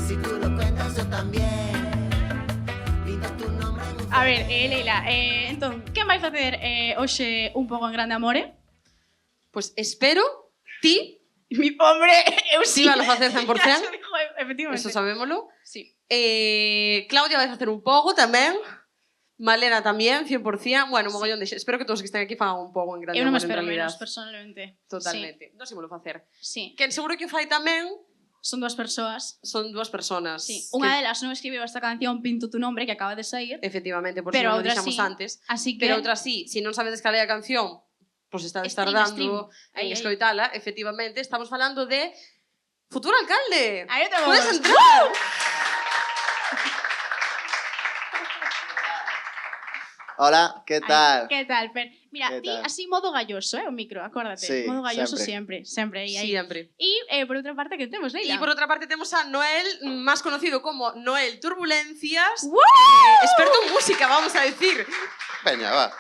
Si tú lo cuentas yo también. Pinta tu nombre en un A ver, Leila, entón, quen vai facer hoxe un pouco en Grande Amore? Pues espero ti Mi hombre, eu sí van a facer 100%. Eso dijo, efectivamente. Eso sabémolo. Sí. Claudia vai facer un pogo tamén. Malena tamén, 100%. Bueno, mogollón de espero que todos os que estén aquí fagan un pogo en Grande Eu non me Amore, en espero realidad. menos, personalmente. Totalmente. Nós ímolo facer. Sí. Quen seguro que o fai tamén Son dúas persoas. son dúas personas. Sí. que- Unha delas non escribiu esta canción Pinto tu nombre que acaba de sair, Efectivamente, por Pero eso non outra dixamos sí. antes. así que Pero outra sí, se non sabedes cal é a canción, pois está Stream, tardando Aí, en aí. escoitala, efectivamente, estamos falando de futuro alcalde. Aí o temos. Podes entrar. Hola, ¿qué tal? Que tal, Fer? Mira, ¿Qué ti tal? así modo galloso, o micro, acórdate. Sí, modo galloso sempre. sempre, aí, aí. Siempre. E por outra parte que temos, Leila. Y por otra parte tenemos a Noel, más conocido como Noel Turbulencias, ¡Woo! experto en música, vamos a decir. Veña, va.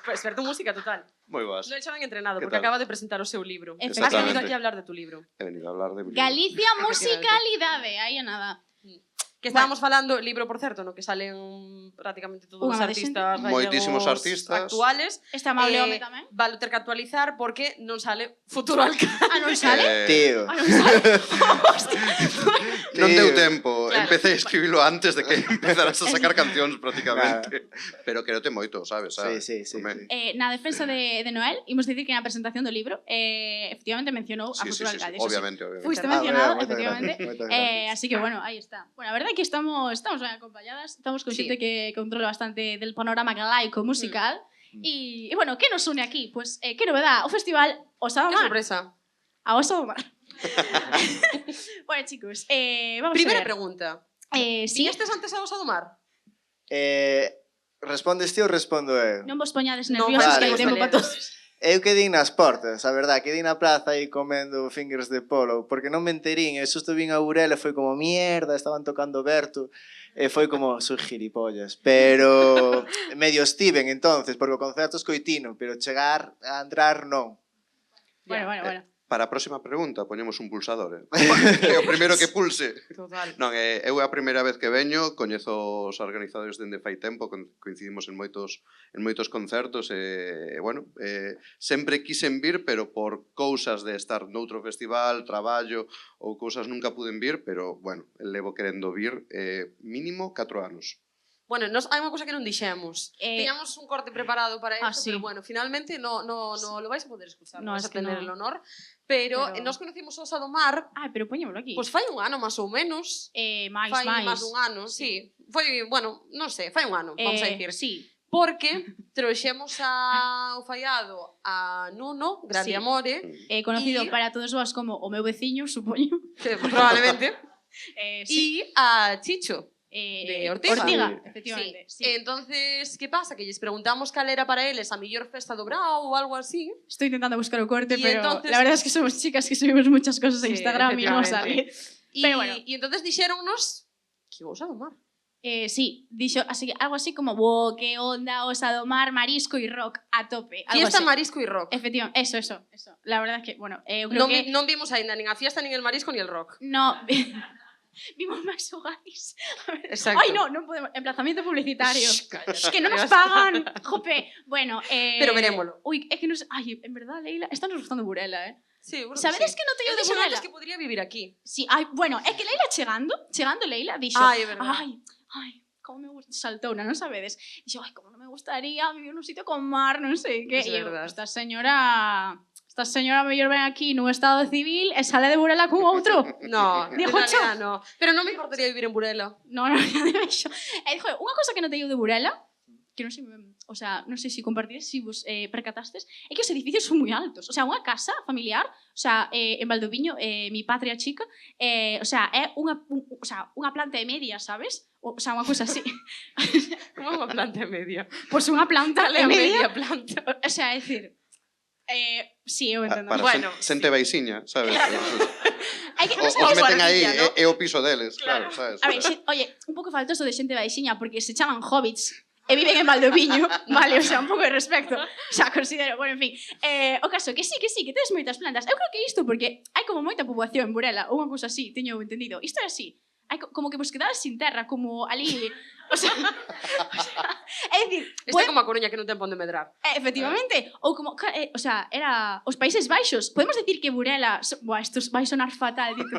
Experto en música total. Moi boas. Noel xa ben entrenado, ¿Qué porque tal? acaba de presentar o seu libro. Has Exactamente. venido aquí a hablar de tu libro. He venido a hablar de... Galicia musicalidade, aí é nada. Que estábamos falando, libro, por certo, no que salen prácticamente todos os Unha de artistas gallegos Moitísimos artistas. actuales. Este amable Eh, home tamén. Vale ter que actualizar porque non sale futuro alcalde. Ah, non sale? Tío, Ah, non sale? Hostia. Non Tío. deu tempo. Claro. Empecé a escribilo antes de que empezaras a sacar cancións prácticamente. Pero querote moito, sabes? sí, sí, Home. sí. Na defensa de Noel, imos dicir que na presentación do libro efectivamente mencionou a Sí, futuro sí, sí, alcalde. Eso sí. obviamente, obviamente. Fuiste Ah, mencionado, moitas efectivamente. gracias, moitas gracias. Así que bueno, aí está. Bueno, a verdade é que estamos ben acompañadas, estamos con Sí. xente que controla bastante del panorama galaico musical. E bueno, que nos une aquí? Pues que novedad, o festival Osa do Qué Mar. sorpresa. A Osa do Mar. Bueno, chicos, vamos Primera a ver. pregunta. Sí, Viestes antes a Osa do Mar? Respondes ti ou respondo eu? non vos poñades Non, nerviosos vale, que hai vos tempo para peleades. todos. Eu quedei nas portas, a verdad, quedei na praza aí comendo fingers de polo, porque non me enterín, e xusto vin a Burela e foi como, mierda, estaban tocando Berto, e foi como, soy gilipollas, pero medio Steven entonces, porque o concerto escoitino, pero chegar a entrar non. Bueno, bueno. Para a próxima pregunta poñemos un pulsador, É o primeiro que pulse. Total. Non, eu é a primeira vez que veño, coñezo os organizadores dende fai tempo, coincidimos en moitos concertos e, bueno, sempre quisen vir, pero por cousas de estar noutro festival, traballo ou cousas nunca puden vir, pero, bueno, levo querendo vir mínimo 4 anos. Bueno, hai unha cousa que non dixemos. Teníamos un corte preparado para isto, sí. pero bueno, finalmente no lo vais a poder escuchar, No, vais es a que tener no. el honor. Pero Pero- nos conocimos Osa do Mar, Ai, pero poñémolo aquí. pois fai un ano máis ou menos. máis, Fai máis. máis dun ano, sí. Foi, bueno, non sei, fai un ano, vamos a dicir. Sí. Porque trouxemos ao fallado a Nuno, Grande Sí. Amore, Conocido Y- para todos vós como o meu veciño, supoño. que probablemente, Sí. e a Chicho. De Ortiga. Ortiga, Sí. efectivamente. Sí. Entonces, que pasa? Que lles preguntamos cal era para eles a mellor festa do Brao ou algo así. Estoy intentando buscar o corte, Y pero entonces- la verdad es que somos chicas que subimos muchas cosas a Sí, Instagram y no efectivamente. sale. Pero bueno. E entonces dixéronnos que Osa do Mar. Sí, dixo algo así como "Bo, que onda, Osa do Mar, marisco y rock a tope". Algo Fiesta, así. marisco e rock. Efectivamente, eso. La verdad es que, bueno, eu creo Non, que... non vimos aínda nin a fiesta, nin el marisco, nin el rock. No, vimos Max o Gadis. Exacto. Ay, no podemos. Emplazamiento publicitario. Shh, calla. Es que no nos pagan. Jope. Bueno, Pero verémolo. Uy, es que no sé... Ay, en verdad, Leila, está nos gustando Burela, Sí, seguro Sabedes sí. que non teño Eu de dixen Burela? antes que podría vivir aquí. Sí, ay, bueno, é que Leila chegando Leila, dixo, Ai, é verdade. ai, como me gusta, saltouna, non sabedes? Dixo, ai, como non me gustaría vivir nun sitio con mar, non sei que. Es E eu, verdad. esta señora mellor ven aquí nun estado civil e sale de Burela cun outro. No, Dijo en realidad no. Pero non me importaría vivir en Burela. No, de vexo. E dixo, unha cosa que non teño de Burela, que non sei, o sea, non sei se compartides, se vos percatastes, é que os edificios son moi altos. O sea, unha casa familiar, o sea, en Valdoviño, mi patria chica, o sea, é unha planta e media, sabes? O sea, unha cousa así. Como unha planta media. Pois unha planta Cal é e a media. media planta? O sea, é dicir, sí, eu entendo. Para Bueno, xente baixiña, sabes? Hai que, non Os sei, meten aí, Barquilla, ¿no? é o piso deles, claro, sabes? a ver, oye, un pouco faltoso de xente baixiña porque se chaman hobbits e viven en Valdoviño, vale, o sea, un pouco de respecto, xa considero, bueno, en fin, o caso, que tedes moitas plantas, eu creo que isto porque hai como moita poboación en Burela, ou unha cousa así, teño entendido, isto é así, hai como que vos quedades sin terra, como ali, o sea, é dicir, Este é como a Coruña que non ten pon de medrar. efectivamente, ou como, o sea, era os Países Baixos, podemos decir que Burela, isto vai sonar fatal, dito,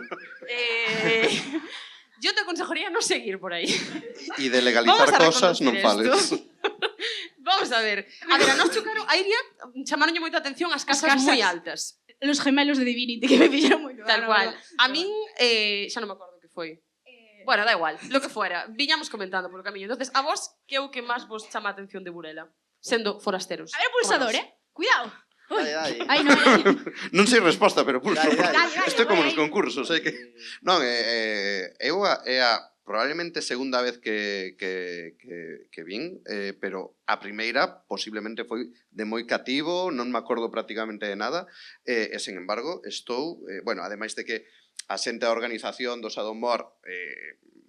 Yo te aconsejaría no seguir por aí. E de legalizar Vamos a cosas non reconducir fales. esto. Vamos a ver. A ver, a nos chocaron, a Iria chamaronlle moita atención as casas, casas. moi altas. los gemelos de Divinity que me fixeron moito Tal dano, cual. verdad. A min, xa non me acordo que foi. Bueno, da igual, lo que fuera. Viñamos comentando polo camiño. Entonces, a vos, que é o que máis vos chama a atención de Burela? Sendo forasteros. A ver, pulsador, como nós. Cuidado. Uy. Dai. Ai, non, Non sei resposta, pero pulso. Dai, dai. Estou como vai. nos concursos, que... Non, eu é a probablemente segunda vez que vin, pero a primeira posiblemente foi de moi cativo, non me acordo prácticamente de nada, e sen embargo estou, bueno, ademais de que a xente da organización do Sadomor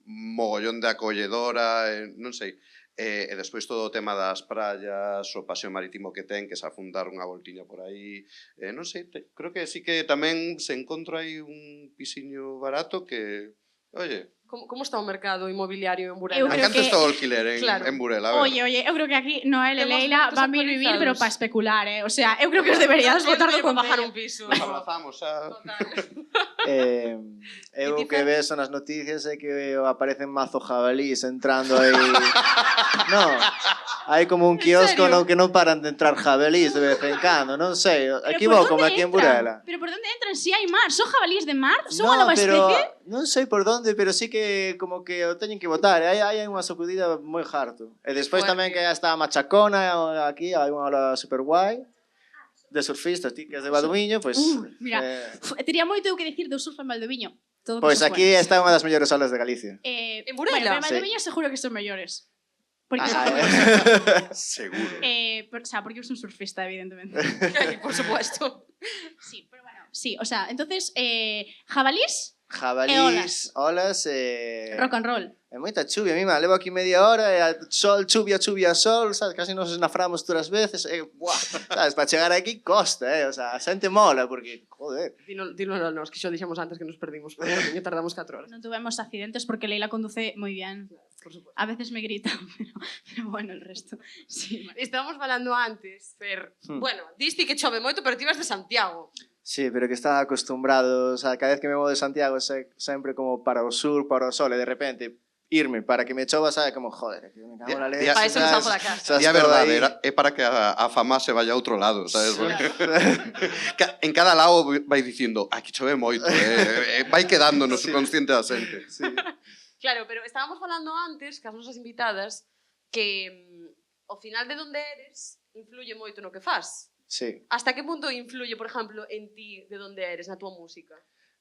mogollón de acolledora, non sei, e despois todo o tema das praias, o paseo marítimo que ten, que se afundar unha voltiña por aí, non sei, creo que sí que tamén se encontra aí un pisiño barato que, oye, Como está o mercado inmobiliario en Burela? Eu a creo canto que- está o alquiler Claro. en Burela? A ver. Oye, eu creo que aquí Noel e Temos Leila datos van vir vivir, pero actualizados. para especular, O sea, eu creo que os deberías botar do para bajar concello. un piso. Abrazamos a... Eu E ti, o que Fer? ves nas noticias é que aparecen mazo jabalís entrando aí. Non, hai como un quiosco serio? no que non paran de entrar jabalís de vez en cando, non sei, Pero equivoco por aquí dónde en entran? Burela. Pero por onde entran? Si hai mar, son jabalíes de mar? Son unha nova pero especie? non sei por onde, pero sí que como que o teñen que botar, hai unha sacudida moi harto. E despois Fuerte. tamén que está a Machacona, aquí hai unha hora super guai de surfistas, ti que és de Valdoviño, pois Mira, tería moito eu que dicir do surf en Valdoviño. Todo pois cosas aquí buenas. está unha das mellores olas de Galicia. En Burela? Bueno, pero en Sí. Valdoviño seguro que son mellores. Porque Seguro. o sea, porque eu son surfista, evidentemente. Por supuesto. Sí, pero bueno, sí, o sea, entonces, jabalís, Jabalís, olas rock and roll. e moita chuvia, mima, levo aquí media hora e a sol, chuvia, sol, sabes, casi nos esnaframos todas as veces, buah, sabes, para chegar aquí costa, o sea, a xente mola, porque, joder, Dilo nos, que xo dixemos antes que nos perdimos. Por camiño tardamos 4 horas. Non tuvemos accidentes porque Leila conduce moi bien. Por supuesto. A veces me grita, pero bueno, el resto. Sí, vale. Estábamos falando antes, Fer. Bueno, diste que chove moito, pero ti vas de Santiago. sí, pero que está acostumbrado, o sea, cada vez que me voy de Santiago sempre como para o sur, para o sol, e de repente irme para que me chova, sabe, como, joder, que me cago na leche, Para eso nos sabes, salgo da casa. estás E a todo verdade, aí. é para que a fama se vaya a outro lado, sabes? Porque en cada lado vai dicindo, aquí chove moito, vai quedando no subconsciente da xente. Sí. Claro, pero estábamos falando antes, que as nosas invitadas, que ao final de onde eres influye moito no que fas. Sí. Hasta que punto influye, por exemplo, en ti de onde eres, na tua música?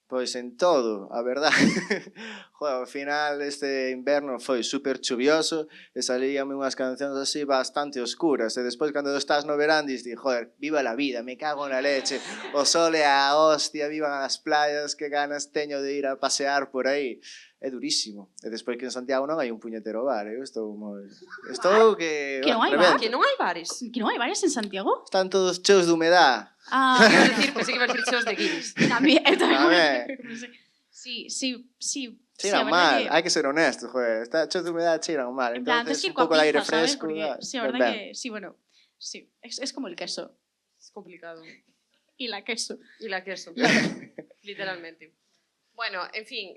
Pois en todo, a verdade. Joder, ao final este inverno foi super chuvioso e salíame unhas cancións así bastante oscuras e despois cando estás no verán dis, joder, viva la vida, me cago na leche, o sol é a hostia, vivan as playas, que ganas teño de ir a pasear por aí. É durísimo. E despois que en Santiago non hai un puñetero bar, eu estou moi... Estou que... Que non hai revento. bar? Que non hai bares. Que non hai bares en Santiago? Están todos cheos de humedad. Ah, Quero decir, pensei que iba a decir cheos de guiris. tamén. Tamén. Sí. Cheiran mal, hai que ser honesto, joder. Está cheos de humedad, cheiran mal. En plan, Entonces, tens que ir un pouco coa de aire pinza, ¿sabes? fresco. Porque, sí, a ben, verdad ben. que, sí, bueno, sí, es como el queso. Es complicado. Y la queso. Y la queso. Literalmente. Bueno, en fin,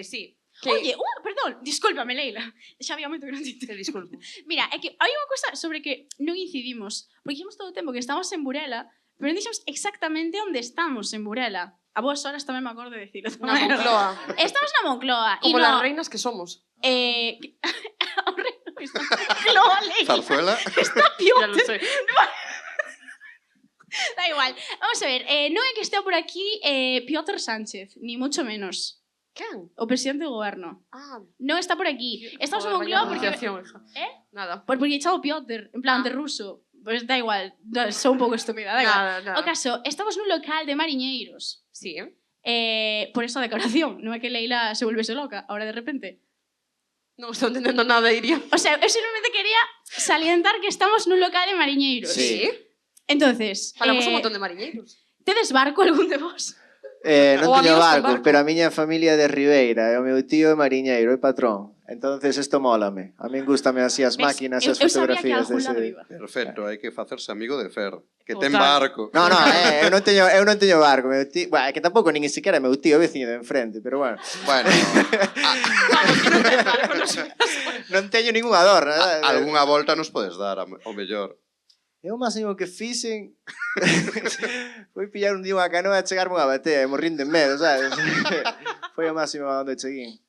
sí. Que... Oye, perdón, discúlpame, Leila. Xa había moito que non te Te disculpo. Mira, é que hai unha cosa sobre que non incidimos, porque dixemos todo o tempo que estamos en Burela, pero non dixemos exactamente onde estamos en Burela. A boas horas tamén me acordo de decirlo. Na Moncloa. Estamos na Moncloa. Como no, las reinas que somos. O reino está na Moncloa, Leila. Zarzuela. Está Ya pior. lo sé. Da igual. Vamos a ver, non é que estea por aquí Piotr Sánchez, ni mucho menos. ¿Quen? O presidente do goberno. Ah, Non está por aquí. Estamos en joder, vaya Moncloa porque... pronunciación, hija. Nada. Porque echado Piotr, en plan de ruso. Pues da igual, sou un pouco estúpida, da igual. Nada. O caso, estamos nun local de mariñeiros. Sí, Por esa decoración, non é que Leila se volvese loca, ahora de repente. non estou entendendo nada, Iria. O sea, eu simplemente quería salientar que estamos nun local de mariñeiros. Sí. Entonces, Falamos un montón de mariñeiros. tedes barco algún de vos? Non Ou teño amigos con barco, barco. pero a miña familia é de Ribeira, e o meu tío é mariñeiro, é patrón. Entonces isto mólame. A min gustame así as Ves, máquinas e as eu sabía que fotografías algún lado dese... iba. Perfecto, hai que facerse amigo de Fer, que Total. ten barco. No, eu non teño barco, meu tío, bueno, é que tampouco nin siquiera é meu tío, é veciño de enfrente, pero bueno, Bueno, Vamos, que non ten barco, non sei. non teño ninguna adorna, algunha volta nos podes dar, ao mellor. Eu o máximo que fixen foi pillar un día unha canoa e chegarme unha batea e morrín de medo, sabes? Foi o máximo a onde cheguín.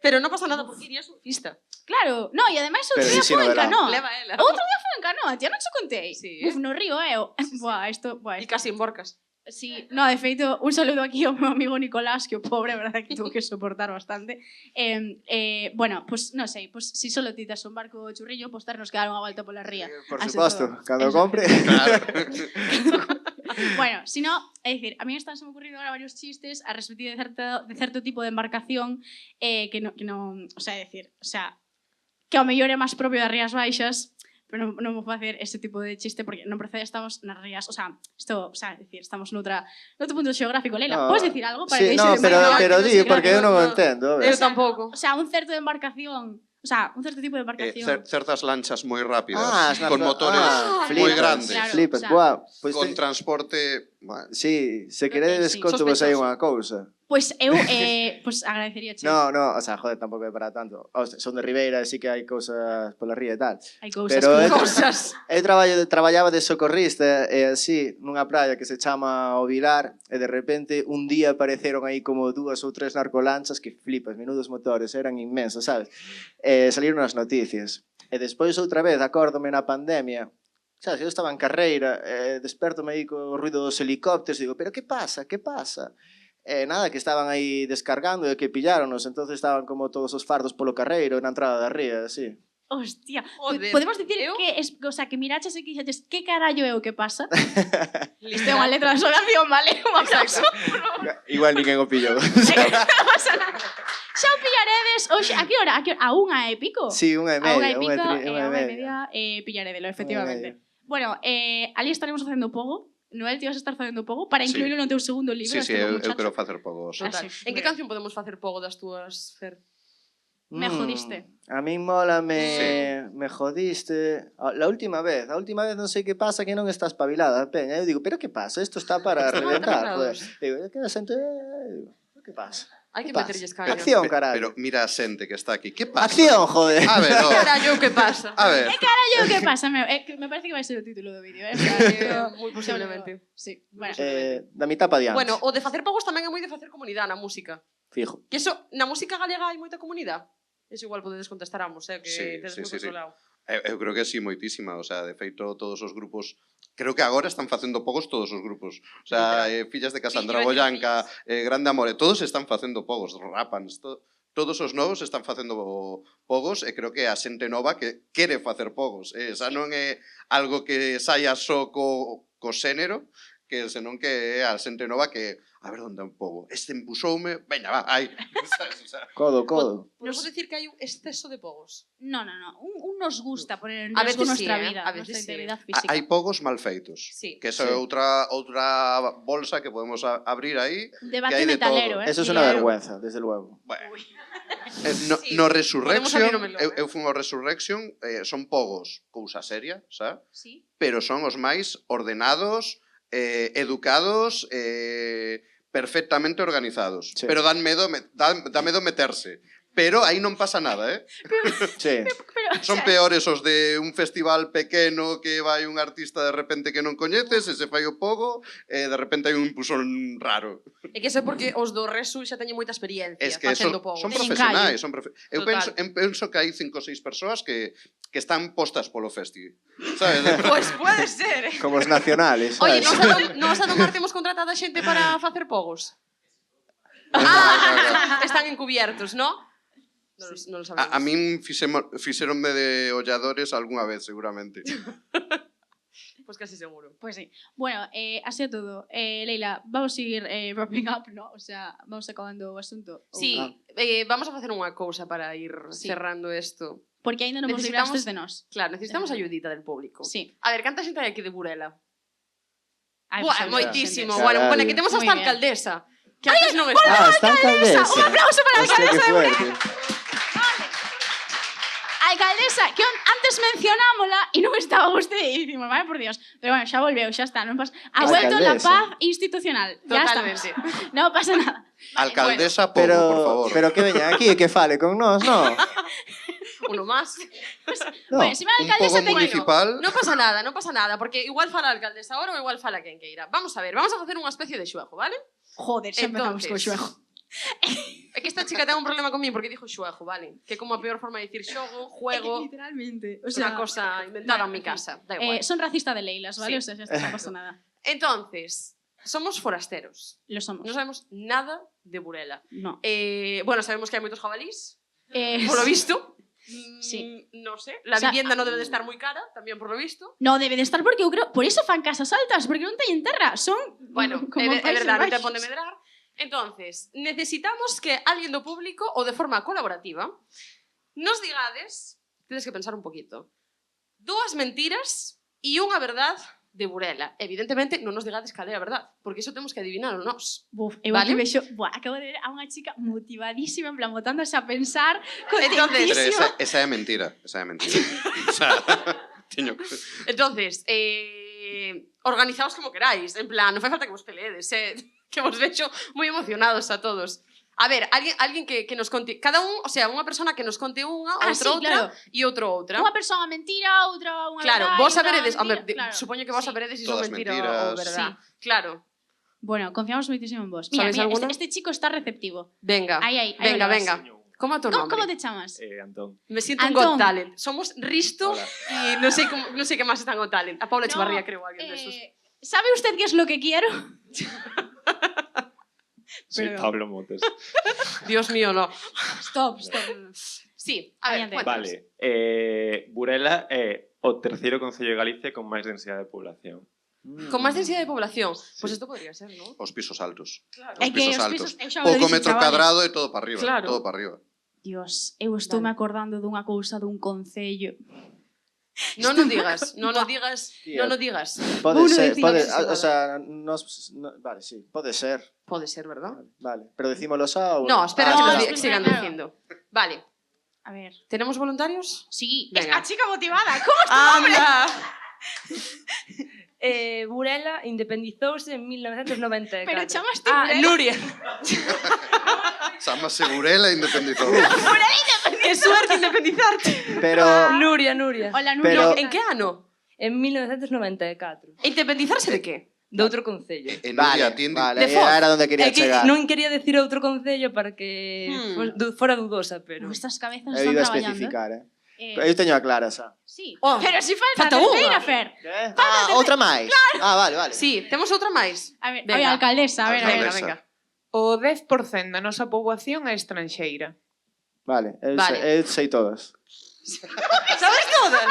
Pero non pasa nada porque Iria é surfista. Claro, no, e ademais outro Pero día dixeno foi en verán. canoa. Leva ela. Outro día foi en canoa, tía, non te contei. Sí. Uf, no río, Buah, E casi en borcas. Sí, no, de feito, un saludo aquí ao meu amigo Nicolás, que o pobre, verdad, que tuvo que soportar bastante. Bueno, pues non sei, pues si solo ti tes un barco churrillo, pues ternos que dar unha volta pola ría. Por Así suposto, todo. cando Eso. compre... Claro. Bueno, si no, é dicir, a mí están se me ocurrido ahora varios chistes a respecto de certo tipo de embarcación que non, o sea, é dicir, o sea, que ao mellor é máis propio das Rías Baixas, pero non vou facer ese tipo de chiste porque non procede, estamos nas rías, o sea, é dicir, estamos noutro punto geográfico. Leila, No, podes dicir algo para Sí, que no, deixe de pero embarcar? di, porque eu non o entendo. Eu tampouco. O sea, un certo de embarcación, o sea, un certo tipo de embarcación. Certas lanchas moi rápidas, as con motores moi flipas, grandes, Claro, Flipas, o sea, buah, pois con te... transporte... Bueno, Sí, se queredes sí, conto vos aí sospechoso. unha cousa. Pois eu pues agradecería che. No, o sea, joder, tampouco é para tanto. Hostia, son de Ribeira, así que hai cousas pola ría e tal. Hai cousas Pero que... Cosas. Eu traballaba de socorrista e así, nunha praia que se chama O Vilar, e de repente un día apareceron aí como 2 ou 3 narcolanchas que flipas, menudos motores, eran inmensos, sabes? Salieron nas noticias. E despois outra vez, acórdome na pandemia, sabes, eu estaba en carreira, despertome aí co ruido dos helicópteros, e digo, pero que pasa, que pasa? Nada, que estaban aí descargando e que pillaronos, entonces estaban como todos os fardos polo carreiro na entrada da ría, así. Hostia, Joder. podemos dicir Eu- que es, o sea, que miraches e que dixetes que carallo é o que pasa? Isto é unha letra de asociación, vale? Un aplauso. Igual ninguén o pillou. Non pasa nada. Xa o pillaredes hoxe, a que hora? A unha e pico? Sí, unha e A unha media, e pico, a unha unha e media, pillaredelo, efectivamente. Bueno, ali estaremos facendo pogo. Noel, ti vas a estar facendo pogo para Sí. incluílo no teu segundo libro. sí, este eu muchacho. quero facer pogos. Total. sí, En que bueno. canción podemos facer pogo das túas, Fer? Me jodiste. A min me jodiste. La última vez non sei que pasa que non está espabilada, peña. Eu digo, pero que pasa? Isto está para Están reventar, aterrados. joder. Digo, que a xente, digo, que pasa? Hai que Que pasa? meterlles caña. Acción, Pero carallo. mira a xente que está aquí. Que pasa? Acción, joder. A ver, Carallo, que pasa? a ver. Carallo, que pasa? Me parece que vai ser o título do vídeo, Moi posiblemente. Sí, bueno. Da mitad pa diante. Bueno, o de facer pogos tamén é moi de facer comunidade na música. Fijo. Que eso, na música galega hai moita comunidade? Eso igual podedes contestar ambos, que Sí, tedes sí, moi sí, sí. controlado. Eu creo que sí, moitísima. O sea, de feito, todos os grupos... Creo que agora están facendo pogos todos os grupos. O sea, Fillas de Casandra, Sí, Boyanca, Grande Amore, todos están facendo pogos, Rapans, todos os novos están facendo pogos e creo que a xente nova que quere facer pogos. Esa non é algo que saia só co xénero, que senón que é a xente nova que a ver onde é un pogo. Este empusoume, veña, va, aí. O sea, Codo, codo. Podemos decir que hai un exceso de pogos. No. Un nos gusta poner en A riesgo veces sí, nuestra ¿eh? vida, A veces nuestra sí. integridad física. hai pogos mal feitos. Sí. Que eso é outra bolsa que podemos abrir aí. Debate que hai de metalero, todo. Eso es una vergüenza, desde luego. Bueno. Sí, No podemos Resurrection, abrir o melón, eu fui ao Resurrection, son pogos, cousa seria, xa? Sí. Pero son os máis ordenados, educados, perfectamente organizados. Sí. Pero dá medo meterse. Pero aí non pasa nada, eh? Sí. Son peores os de un festival pequeno que vai un artista de repente que non coñeces e se fai o pogo e de repente hai un impulsón raro. É que sei porque os do Resu xa teñen moita experiencia Es que facendo son pogos. Teñen profesionais. Eu Total. penso que hai 5 ou 6 persoas que están postas polo festi. Sabes? Pois pode ser, eh? Como os nacionales, Oye, sabes? nos a Domar temos contratada xente para facer pogos. Están encubiertos, ¿no? Non lo sabemos. A min fixeronme de olladores algunha vez, seguramente. Pois casi seguro. Pues sí. Bueno, así é todo. Leila, vamos a ir wrapping up, ¿no? O sea, vamos acabando o asunto. Sí, vamos a facer unha cousa para ir Sí. cerrando isto. Porque ainda non vos Necesitamos- librastes de nós. Claro, necesitamos ayudita del público. Sí. A ver, canta xente hai aquí de Burela? Ai, Buah, pues, moitísimo. Caralho. Bueno, que temos hasta Muy bien. alcaldesa. Que antes non estaba. Ah, está alcaldesa. Un aplauso para la Hostia, qué alcaldesa de fuerte. Alcaldesa, que antes mencionámola e non estaba vostede e dicimos, vale, por Dios. Pero bueno, xa volveu, xa está. Non pasa... Ha vuelto la Alcaldesa. paz institucional. Ya Totalmente. estamos. No pasa nada. Alcaldesa pogo, por favor. Pero que veña aquí e que fale con nós, no? Uno más. No. Bueno, si me Un alcaldesa pogo teño... municipal. Non pasa nada, porque igual fala a alcaldesa ahora ou igual fala quen queira. Vamos a ver, vamos a facer unha especie de xuego, vale? Joder, xa empezamos co Entonces, xuego. É que esta chica ten un problema conmigo porque dixo xuego, vale? Que é como a peor forma de dicir xogo, juego, Literalmente. é unha cosa inventada en mi casa. Da igual. Son racista de Leilas, ¿vale? Sí. O sea, ya está, no pasa nada. Entonces, somos forasteros. Lo somos. Non sabemos nada de Burela. No. Bueno, sabemos que hai moitos jabalís, Eh, por lo visto. Sí. No sé. La O sea, vivienda no debe de estar moi cara, tamén por lo visto. No, debe de estar porque eu creo... Por eso fan casas altas, porque non teñen terra. Son Bueno, como é Países verdade, non te Baixos. pon de medrar. Entonces, necesitamos que alguén do público ou de forma colaborativa nos digades, tedes que pensar un poquito, 2 mentiras e unha verdad de Burela. Evidentemente, non nos digades cal é a verdad, porque iso temos que adivinarlo nós. Buf, eu Vale. aquí vexo... Buah, acabo de ver a unha chica motivadísima, en plan, botándose a pensar, Entonces- Pero contentísima. esa é mentira. Esa é mentira. O sea, teño que... Entonces, organizaos como queráis, en plan, non fai falta que vos peleedes, que vos vexo moi emocionados a todos. A ver, alguén que nos conte, cada un, o sea, unha persona que nos conte unha, Ah, outra sí, claro. e outro outra. Unha persona mentira, outra unha Claro, verdad, vos e outra saberedes, mentira, hombre, claro. supoño que vos Sí. saberedes se son Todas mentira mentiras. ou verdad. Claro. Bueno, confiamos moitísimo en vos. Mira, ¿Sabes mira, alguna? este chico está receptivo. Venga. Aí, Venga, lo vas. venga. Como é tu nombre? ¿Cómo te chamas? Antón. Me siento un Antón. Got Talent. Somos Risto Hola. y no sé qué más están Got Talent. A Paula Echevarría, creo, alguien de esos. ¿Sabe usted qué es lo que quiero? Soy Perdón. Pablo Motes. Dios mío, no. Stop. Sí, a ver, Adiante. cuéntanos. Vale. Burela é o terceiro concello de Galicia con máis densidade de población. Con máis densidade de población. Pues esto podría ser, ¿no? Os pisos altos. Claro. É Os que pisos os altos. pisos... Eu xa vos Pouco dixen, metro chavales. cadrado e todo para arriba. Claro. Todo para arriba. Dios, eu estou me acordando dunha cousa dun concello. No nos digas, no nos digas, Tía. no nos digas. Pode Uno ser, decía pode, que se o sea, vale, sí, pode ser. Puede ser, ¿verdad? Vale, pero decímolo xa ou... No, espera No, que no, nos sigan claro. diciendo. Vale, A ver. ¿tenemos voluntarios? Sí, Venga. es a chica motivada. ¿Cómo? ¡Anda! Burela independizouse en 1994. Pero chamaste Ah, Burela. Nuria. Chámase Burela e independizou. ¡Qué suerte independizarte! Pero, Nuria. Hola, Nuria. Pero- ¿En qué ano? En 1994. ¿Independizarse de qué? De outro concello. En vale, Nuria Tindi. vale, De Foz. era onde quería É que chegar. non quería decir outro concello para que fora dudosa, pero... Nuestras cabezas Eu están iba a traballando. especificar, Eu teño a Clara, xa. Sí, Oh, pero si falta falta a terceira, unha. Fer. Outra máis. Vale, vale. Sí, temos outra máis. A ver, Venga. a alcaldesa, a ver, a ver. Venga, venga. O 10% da nosa poboación é estranxeira. Vale, Vale. eu sei todas. Sabes todas?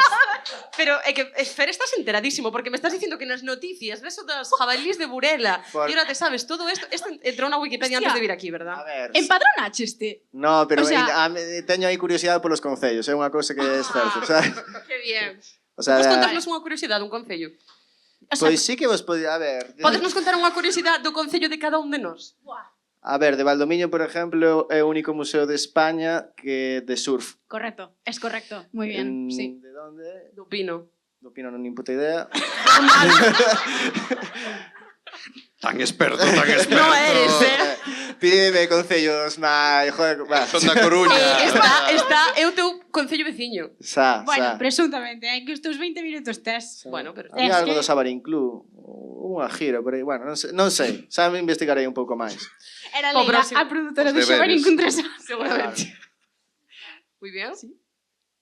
Pero é que Fer, estás enteradísimo porque me estás dicindo que nas noticias ves o das jabalíes de Burela Por- e ahora te sabes todo esto. Esto entrou na Wikipedia Hostia. antes de vir aquí, A verdad? ver. Empadronaxeste. No, pero O sea- teño aí curiosidade polos concellos, é unha cousa que é certo, sabes? Que bien. O sea, Podes contarnos unha curiosidade dun concello? O sea, pois sí que vos podía, a ver. Podes nos contar unha curiosidade do concello de cada un de nós? A ver, de Valdomiño, por exemplo, é o único museo de España que de surf. correcto, es correcto. Muy bien, sí. De onde? Do Pino. Do Pino non nin puta idea. Tan experto, tan experto. No eres, Pídeme concellos máis, joder, va. Son da Coruña. É o teu concello veciño. Xa, Bueno, xa. presuntamente, que os teus 20 minutos tes. Bueno, pero... Había Es algo que- do Sabarín Club, unha gira por aí, bueno, non sei, xa me investigarei un pouco máis. Era O Leira, próximo. a produtora Os de Xabarín deberes. con 3 anos. Seguramente. Muy bien.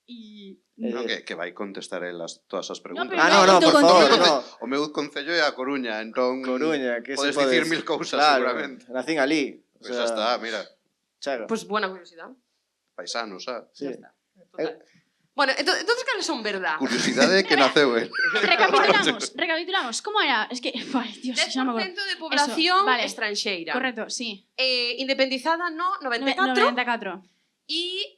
Y... No, que vai contestar elas todas as preguntas. pero No, por favor, no. O meu concello é a Coruña, entón Coruña, que podes se dicir mil cousas, claro, seguramente. Nacín ali. Pois xa está, mira, Chega. Pues buena curiosidade. paisanos, xa. Sí. Ya está. Total. Bueno, entonces cales son verdad? Curiosidade que naceu el. Recapitulamos. ¿Cómo era? Es que, ay, Dios, 10% ya no me acuerdo. de población vale. estranxeira. Correcto, sí. Independizada no 94 94. y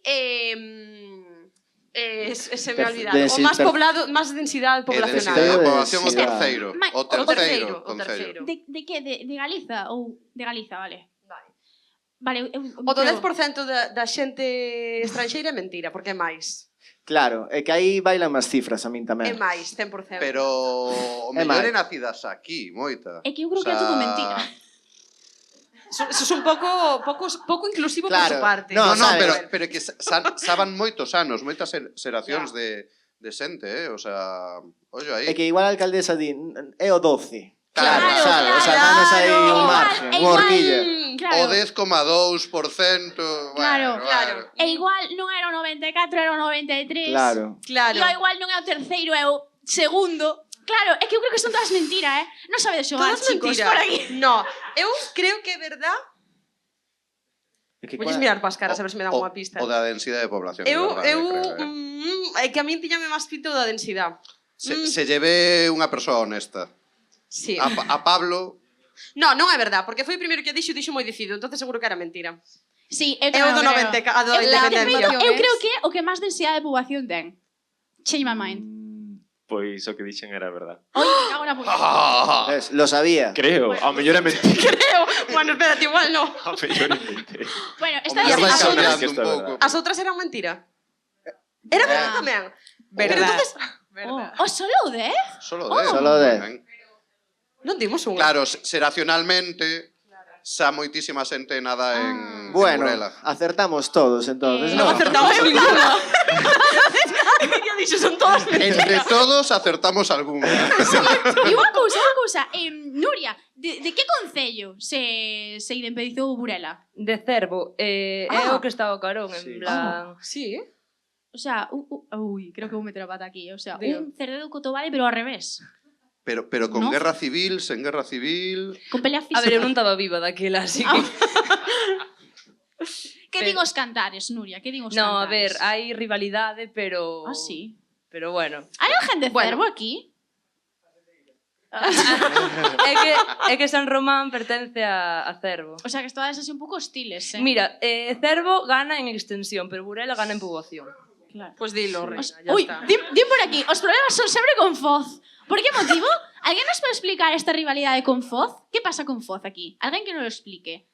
se me ha olvidado. Densi- O más poblado, más densidade E poblacional. densidade de Densidade. poboación o Densidade. terceiro. Ma- O O terceiro, terceiro o concello. terceiro. ¿De qué? ¿De Galiza? Ou de Galiza, vale. Vale. Vale, O do 10% da xente estranxeira é mentira, porque é máis. Claro, é que aí bailan máis cifras a min É tamén. máis, 100%. Pero o É mellor mal. é nacidas aquí, moita. É que eu creo que é todo mentira. Eso é un pouco inclusivo por Claro. su parte. No, No, sabe. pero que saban moitos anos, moitas xeracións de xente, O sea, ollo aí. É que igual a alcaldesa di, é o 12. Claro, sabe? O sea, claro. danos aí un Igual, margen, unha igual, horquilla. Claro. O 10,2%. Claro, claro. E igual non era o 94, era o 93. Claro. Claro. E igual non é o terceiro, é o segundo. Claro, é que eu creo que son todas mentira, Non sabedes xogar, Todas chicos, mentira. por aquí. No, eu creo que é verdad. É que Voy a mirar pas caras a ver se me dan unha pista. O da densidade de población. Eu, de verdade, creo, é que a min tiñame máis pito da densidade. Se lleve unha persoa honesta. Sí. A Pablo, No, non é verdad, porque foi o primeiro que dixo moi dicido, entonces seguro que era mentira. Sí, eu É o tamén do creo. 90, a do Eu, independencia. eu creo que é o que máis densidade de poboación ten. Change my mind. Pois o que dixen era verdad. Oi, cago na puta. Lo sabía. Creo, ao mellor é mentira. Creo. Bueno, espérate, igual no. Ao mellor é mentira. Bueno, o esta mellor vai as outras- cambiando un pouco. As outras eran mentira. Era verdad tamén. Pero Verdad. entonces, Oh, solo o 10? Solo Oh. 10. Solo 10. Ben. non dimos unha. Claro, xeracionalmente xa moitísima xente nada en Bueno, Burela. acertamos todos, entonces, Non ¿no? acertamos ninguna. Emilia dixo, son todas mentiras. Entre todos acertamos algunha. E unha cousa. Nuria, de que concello se independizou Burela? De Cervo, é o que está o carón, en Sí. plan... Sí. O sea, ui, creo que vou meter a pata aquí. O sea, Diga. un Cerdedo Cotobade, pero ao revés. Pero con No. guerra civil, sen guerra civil... Con pelea física. A ver, eu non estaba viva daquela, así que... Que din os cantares, Nuria? Que din os No, a ver, cantares? hai rivalidade, pero... Ah, sí. Pero bueno. Hai alguén de Bueno. Cervo aquí? É que San Román pertence a Cervo. O sea, que todas así un pouco hostiles, Mira, Cervo gana en extensión, pero Burela gana en poboación. Claro. Pues dilo, Reina, ya Ui, está. din por aquí, os problemas son sempre con Foz. Por que motivo? Alguén nos pode explicar esta rivalidade con Foz? Que pasa con Foz aquí? Alguén que nos lo explique.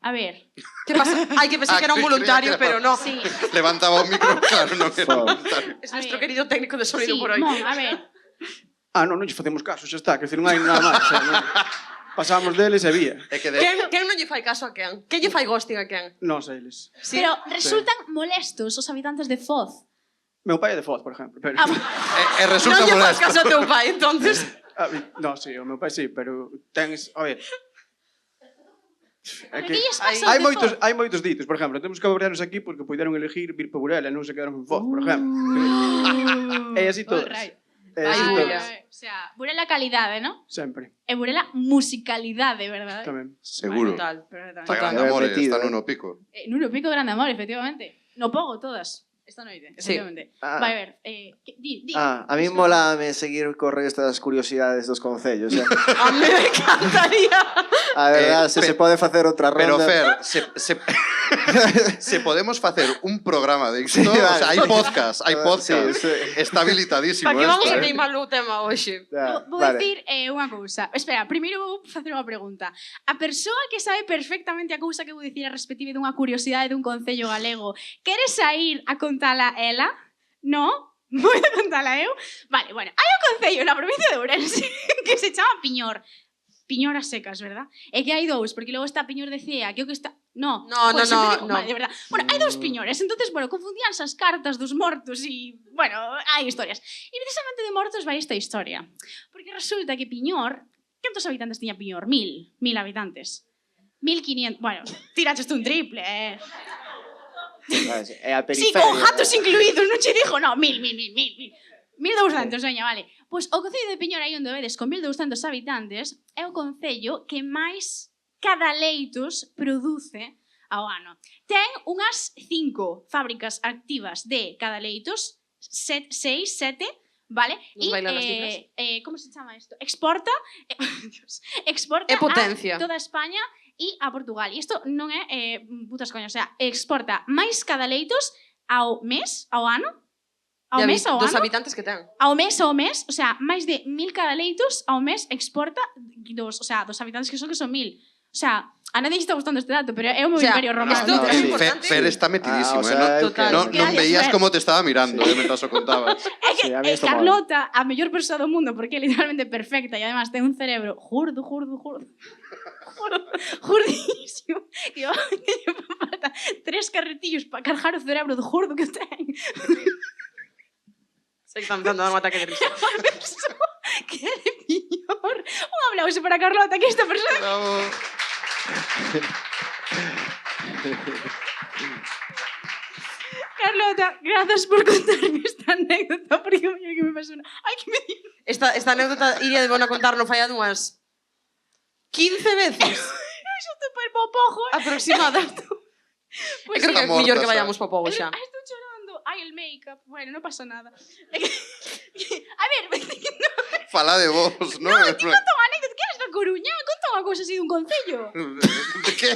A ver. ¿Qué pasa? Ay, que pensé que era un voluntario, pero no. Sí. Levantaba o micro, claro, non era Fo. voluntario. Es A nuestro ver. querido técnico de sonido Sí, por hoy. Mon, a ver. Non lle facemos caso, xa está, que decir, non hai nada máis. Pasamos deles e vía. É que de... Quen non lle fai caso a quen? Quen lle fai ghosting a quen? Nós a eles. Sí? Pero resultan molestos os habitantes de Foz. Meu pai é de Foz, por exemplo. Pero... Ah, E resulta Non lle fai molesto. caso a teu pai, entonces. No, sí, o meu pai sí, pero tens... A ver, É Pero que que lles pasa aos de hai moitos ditos, por exemplo, temos que cabrearnos aquí porque puderon elegir vir para Burela e non se quedaron en Foz, por exemplo. É así todos. É así Ai, todos. Burela. O sea, Burela calidade, ¿no? Sempre. E Burela musicalidade, verdade? Tamén. Seguro. Total. Está grande amor, está Nuno Pico. Nuno Pico grande amor, efectivamente. No pogo todas, esta noite, Sí. efectivamente. Ah. Vai ver, di. A mí molame seguir co resto das curiosidades dos concellos. A mí me encantaría. A verdade, se pode facer outra Pero ronda. Fer, se podemos facer un programa de isto, Sí, vale. o sea, hai podcast, Sí. está habilitadísimo Para que vamos a esto, queimar o tema hoxe? Vou Vale. dicir unha cousa. Espera, primeiro vou facer unha pregunta. A persoa que sabe perfectamente a cousa que vou dicir a respective dunha curiosidade dun concello galego, quere sair a contala ela? No? Vou a contala eu? Vale, bueno, hai un concello na provincia de Ourense que se chama Piñor. Piñor a secas, verdad? É que hai dous, porque logo está Piñor de Cea, que é o que está... No, No, pues no, sempre digo no. mal, de verdad. Bueno, hai dous piñores, entonces, bueno, confundíanse as cartas dos mortos e, bueno, hai historias. E precisamente de mortos vai esta historia. Porque resulta que Piñor, cantos habitantes tiña Piñor? 1000 habitantes. 1500, bueno, tiraches un triple, É a Sí, periferia. con gatos incluídos, non che dixo, no, 1000. 1200, veña, vale. Pois o concello de Piñor, aí onde vedes, con 1200 habitantes, é o concello que máis cadaleitos produce ao ano. Ten unhas 5 fábricas activas de cadaleitos, 6, 7, vale? Nos bailan as cifras. Como se chama isto? Exporta, Dios, exporta É potencia. a toda España e a Portugal. E isto non é putas coñas, o sea, exporta máis cadaleitos ao mes, ao ano, ao mes, ao dos ano, habitantes que ten. ao mes, o sea, máis de 1000 cadaleitos ao mes exporta dos habitantes que son 1000. O sea, a nadie está gustando este dato, pero é o meu O sea, imperio romano. isto é sí. importante. Fer está metidísimo, o sea, eu Total. quero- non Gracias, veías Fer. como te estaba mirando, mentre o contabas. É que Sí, a mí esto Carlota, a mellor persoa do mundo, porque é literalmente perfecta e además ten un cerebro jurdísimo. Que lle falta 3 carretillos para cargar o cerebro do jurdo que ten. Sei que está empezando a dar un ataque de risa. Unha persoa que é de Piñor. Un aplauso para Carlota, que esta persoa... Bravo. Carlota, grazas por contarme esta anécdota, porque mira que me pasou una... Ai, que me digo... Esta anécdota iría de bona contar no falla dunhas 15 veces Xa estou para ir para o pojo. aproximadas. Pues Creo que é Está morta, mellor que xa. vayamos para o pogo xa. Ai, estou chorando. Ai, el make-up. Bueno, non pasa nada. É que... A ver, Fala de vos, non? conta unha anécdota. Que eres da Coruña? Conta unha cousa así dun concello. De que?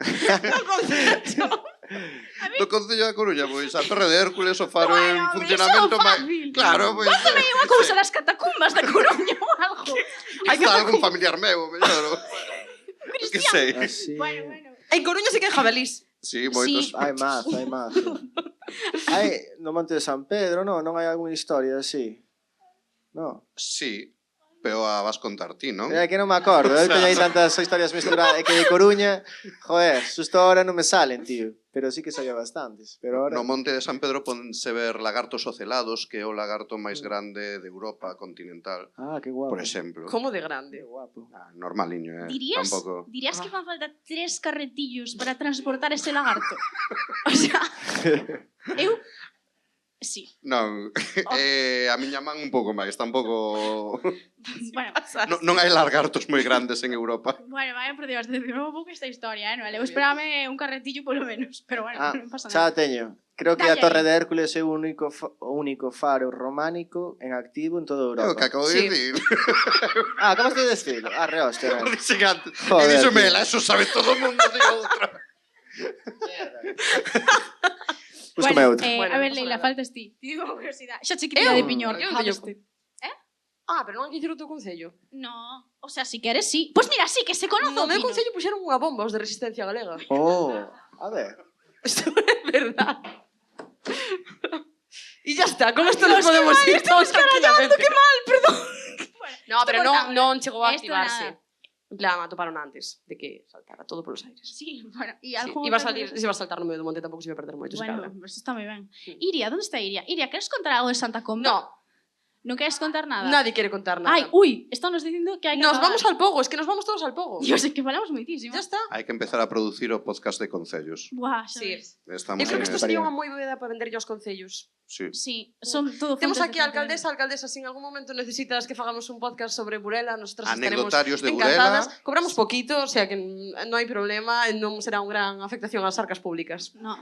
Un concello. Do Concello da Coruña, pois a Torre de Hércules, o faro Bueno, en hombre, funcionamento eso é fácil. Claro, pois. Contame unha cousa das catacumbas da Coruña ou algo. Hai que algún familiar meu, mellor. Que sei. Así. Bueno. En Coruña sí que hai jabalís. Sí, moitos. Hai máis. Hai no Monte de San Pedro, non hai algunha historia así? No. Sí, pero a vas contar ti, non? É que non me acordo, eu teño aí tantas historias misturadas, é que de Coruña, joder, susto ahora non me salen, tío, pero sí que sabía bastantes, pero ahora... No Monte de San Pedro ponse ver lagartos ocelados, que é o lagarto máis grande de Europa continental, Ah, que guapo. por exemplo. Como de grande. Que guapo. Normaliño, Dirías Tampouco. que fan falta 3 carretillos para transportar ese lagarto? O sea, eu... Sí. Non, a miña man un pouco máis, tampouco... Bueno, Non hai lagartos moi grandes en Europa. bueno, vaya por Dios, de un pouco esta historia, non? Eu esperábame un carretillo polo menos, pero bueno, non pasa xa nada. teño. Creo que Dalle a Torre aí. de Hércules é o único faro románico en activo en toda É o Europa. que acabo de Sí. dicir. Ah, acabas de decirlo. Ah, hostia. O dixen antes. Joder, E díxome, tío. eso sabe todo o mundo de outra. Búscame outra. Bueno, A ver, non pasa Leila, nada. faltas ti. Digo curiosidade. Xa chiquitita de Piñor. Eu Ah, teño... este. Ah, pero non hai que dicir o teu concello. No, o sea, si queres, sí. Pois mira, sí, que se conoce No o meu Piñor. concello puxeron unha bomba os de Resistencia Galega. Oh, a ver. Isto é verdad. E ya está, con isto nos podemos ir todos tranquilamente. Que mal, perdón. Bueno, No, pero cortamos. non chegou a Esto activarse. nada. En plan, atoparon antes de que saltara todo polos aires. Sí, bueno, e Sí. algún Iba a outra salir, cousa? se iba a saltar no medio do monte, tampouco se iba a perder moito, se Bueno, cadra. pues está moi ben. Iria, onde está Iria? Iria, queres contar algo de Santa Comba? No, Non queres contar nada? Nadie quiere contar nada. Ai, ui, estamos dicindo que hai que Nos acabar. vamos al pogo, es que nos vamos todos al pogo. Dios, é que falamos moitísimo. Ya está. Hai que empezar a producir o podcast de concellos. Buah, xa Sí. ves. Estamos Eu creo que isto en... sería unha moi boa idea para vender os concellos. Sí. Sí, son todo Temos fontes aquí a de alcaldesa, si en algún momento necesitas que fagamos un podcast sobre Burela, nosotras estaremos Anecdotarios de encantadas. Burela. Cobramos poquito, o sea que non hai problema, non será unha gran afectación ás arcas públicas. No.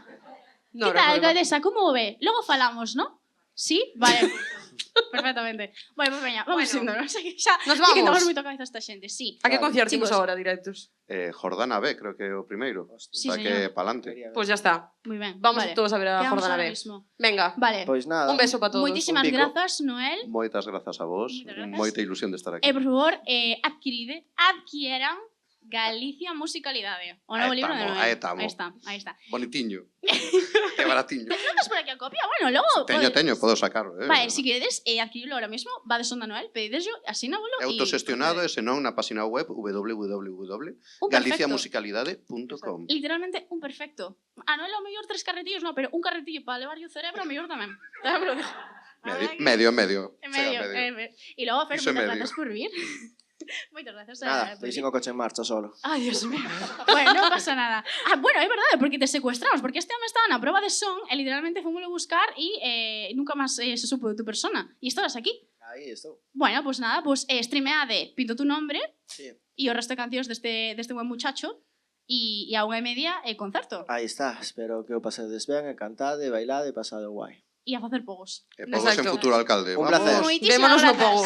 No, Que tal, alcaldesa? Como o ve? Logo falamos, ¿no? Sí? Vale. Perfectamente. Bueno, pues veña, vamos Bueno, indo, non sei que xa nos que vamos. temos moito cabeza esta xente, sí. A que concierto imos Chicos. agora, directos? Jordana B, creo que é o primeiro. Sí, O sea que señor. pa'lante. Pois ya está. Moi ben. Vamos vale. todos a ver a Quedamos Jordana ahora B. mismo. Venga, Vale. Pois nada. un beso para todos. Moitísimas un pico. grazas, Noel. Moitas grazas a vos. Moitas grazas. Moita ilusión de estar aquí. Por favor, adquieran Galicia Musicalidade. O novo Aí libro de estamos, Noel. aí estamos. Aí está. Bonitiño. Que baratiño. Temos por aquí a copia. Bueno, logo... Teño, podo sacarlo. Vale, si queredes adquirirlo ahora mismo, vades onda Noel, pedideslo, asinábolo É autosestionado e senón na página web www.galiciamusicalidade.com. Literalmente un perfecto. A Noel ao mellor 3 carretillos, no, pero un carretillo para levar o cerebro, ao mellor tamén. Tamén lo digo. Medio. En Chega medio. E logo, Fer, Iso é moitas medio. grazas por vir. Moitas grazas. Nada, por deixen vir. o coche en marcha solo. Ai, Dios mío. Bueno, non pasa nada. Bueno, é verdade, porque te secuestramos, porque este home estaba na proba de son e literalmente fomoslo buscar e nunca máis se supo de tu persona. E estabas aquí. Aí estou. Bueno, pues nada, pues streameade Pinto tu nombre Sí. e o resto de cancións deste buen muchacho e a 1:30 concerto. Aí está. Espero que o pasedes ben, e cantade, bailade, pasade guai. E a facer pogos. E pogos en futuro alcalde. Un Vamos. placer. Moitísimas Vémonos no grazas. pogo.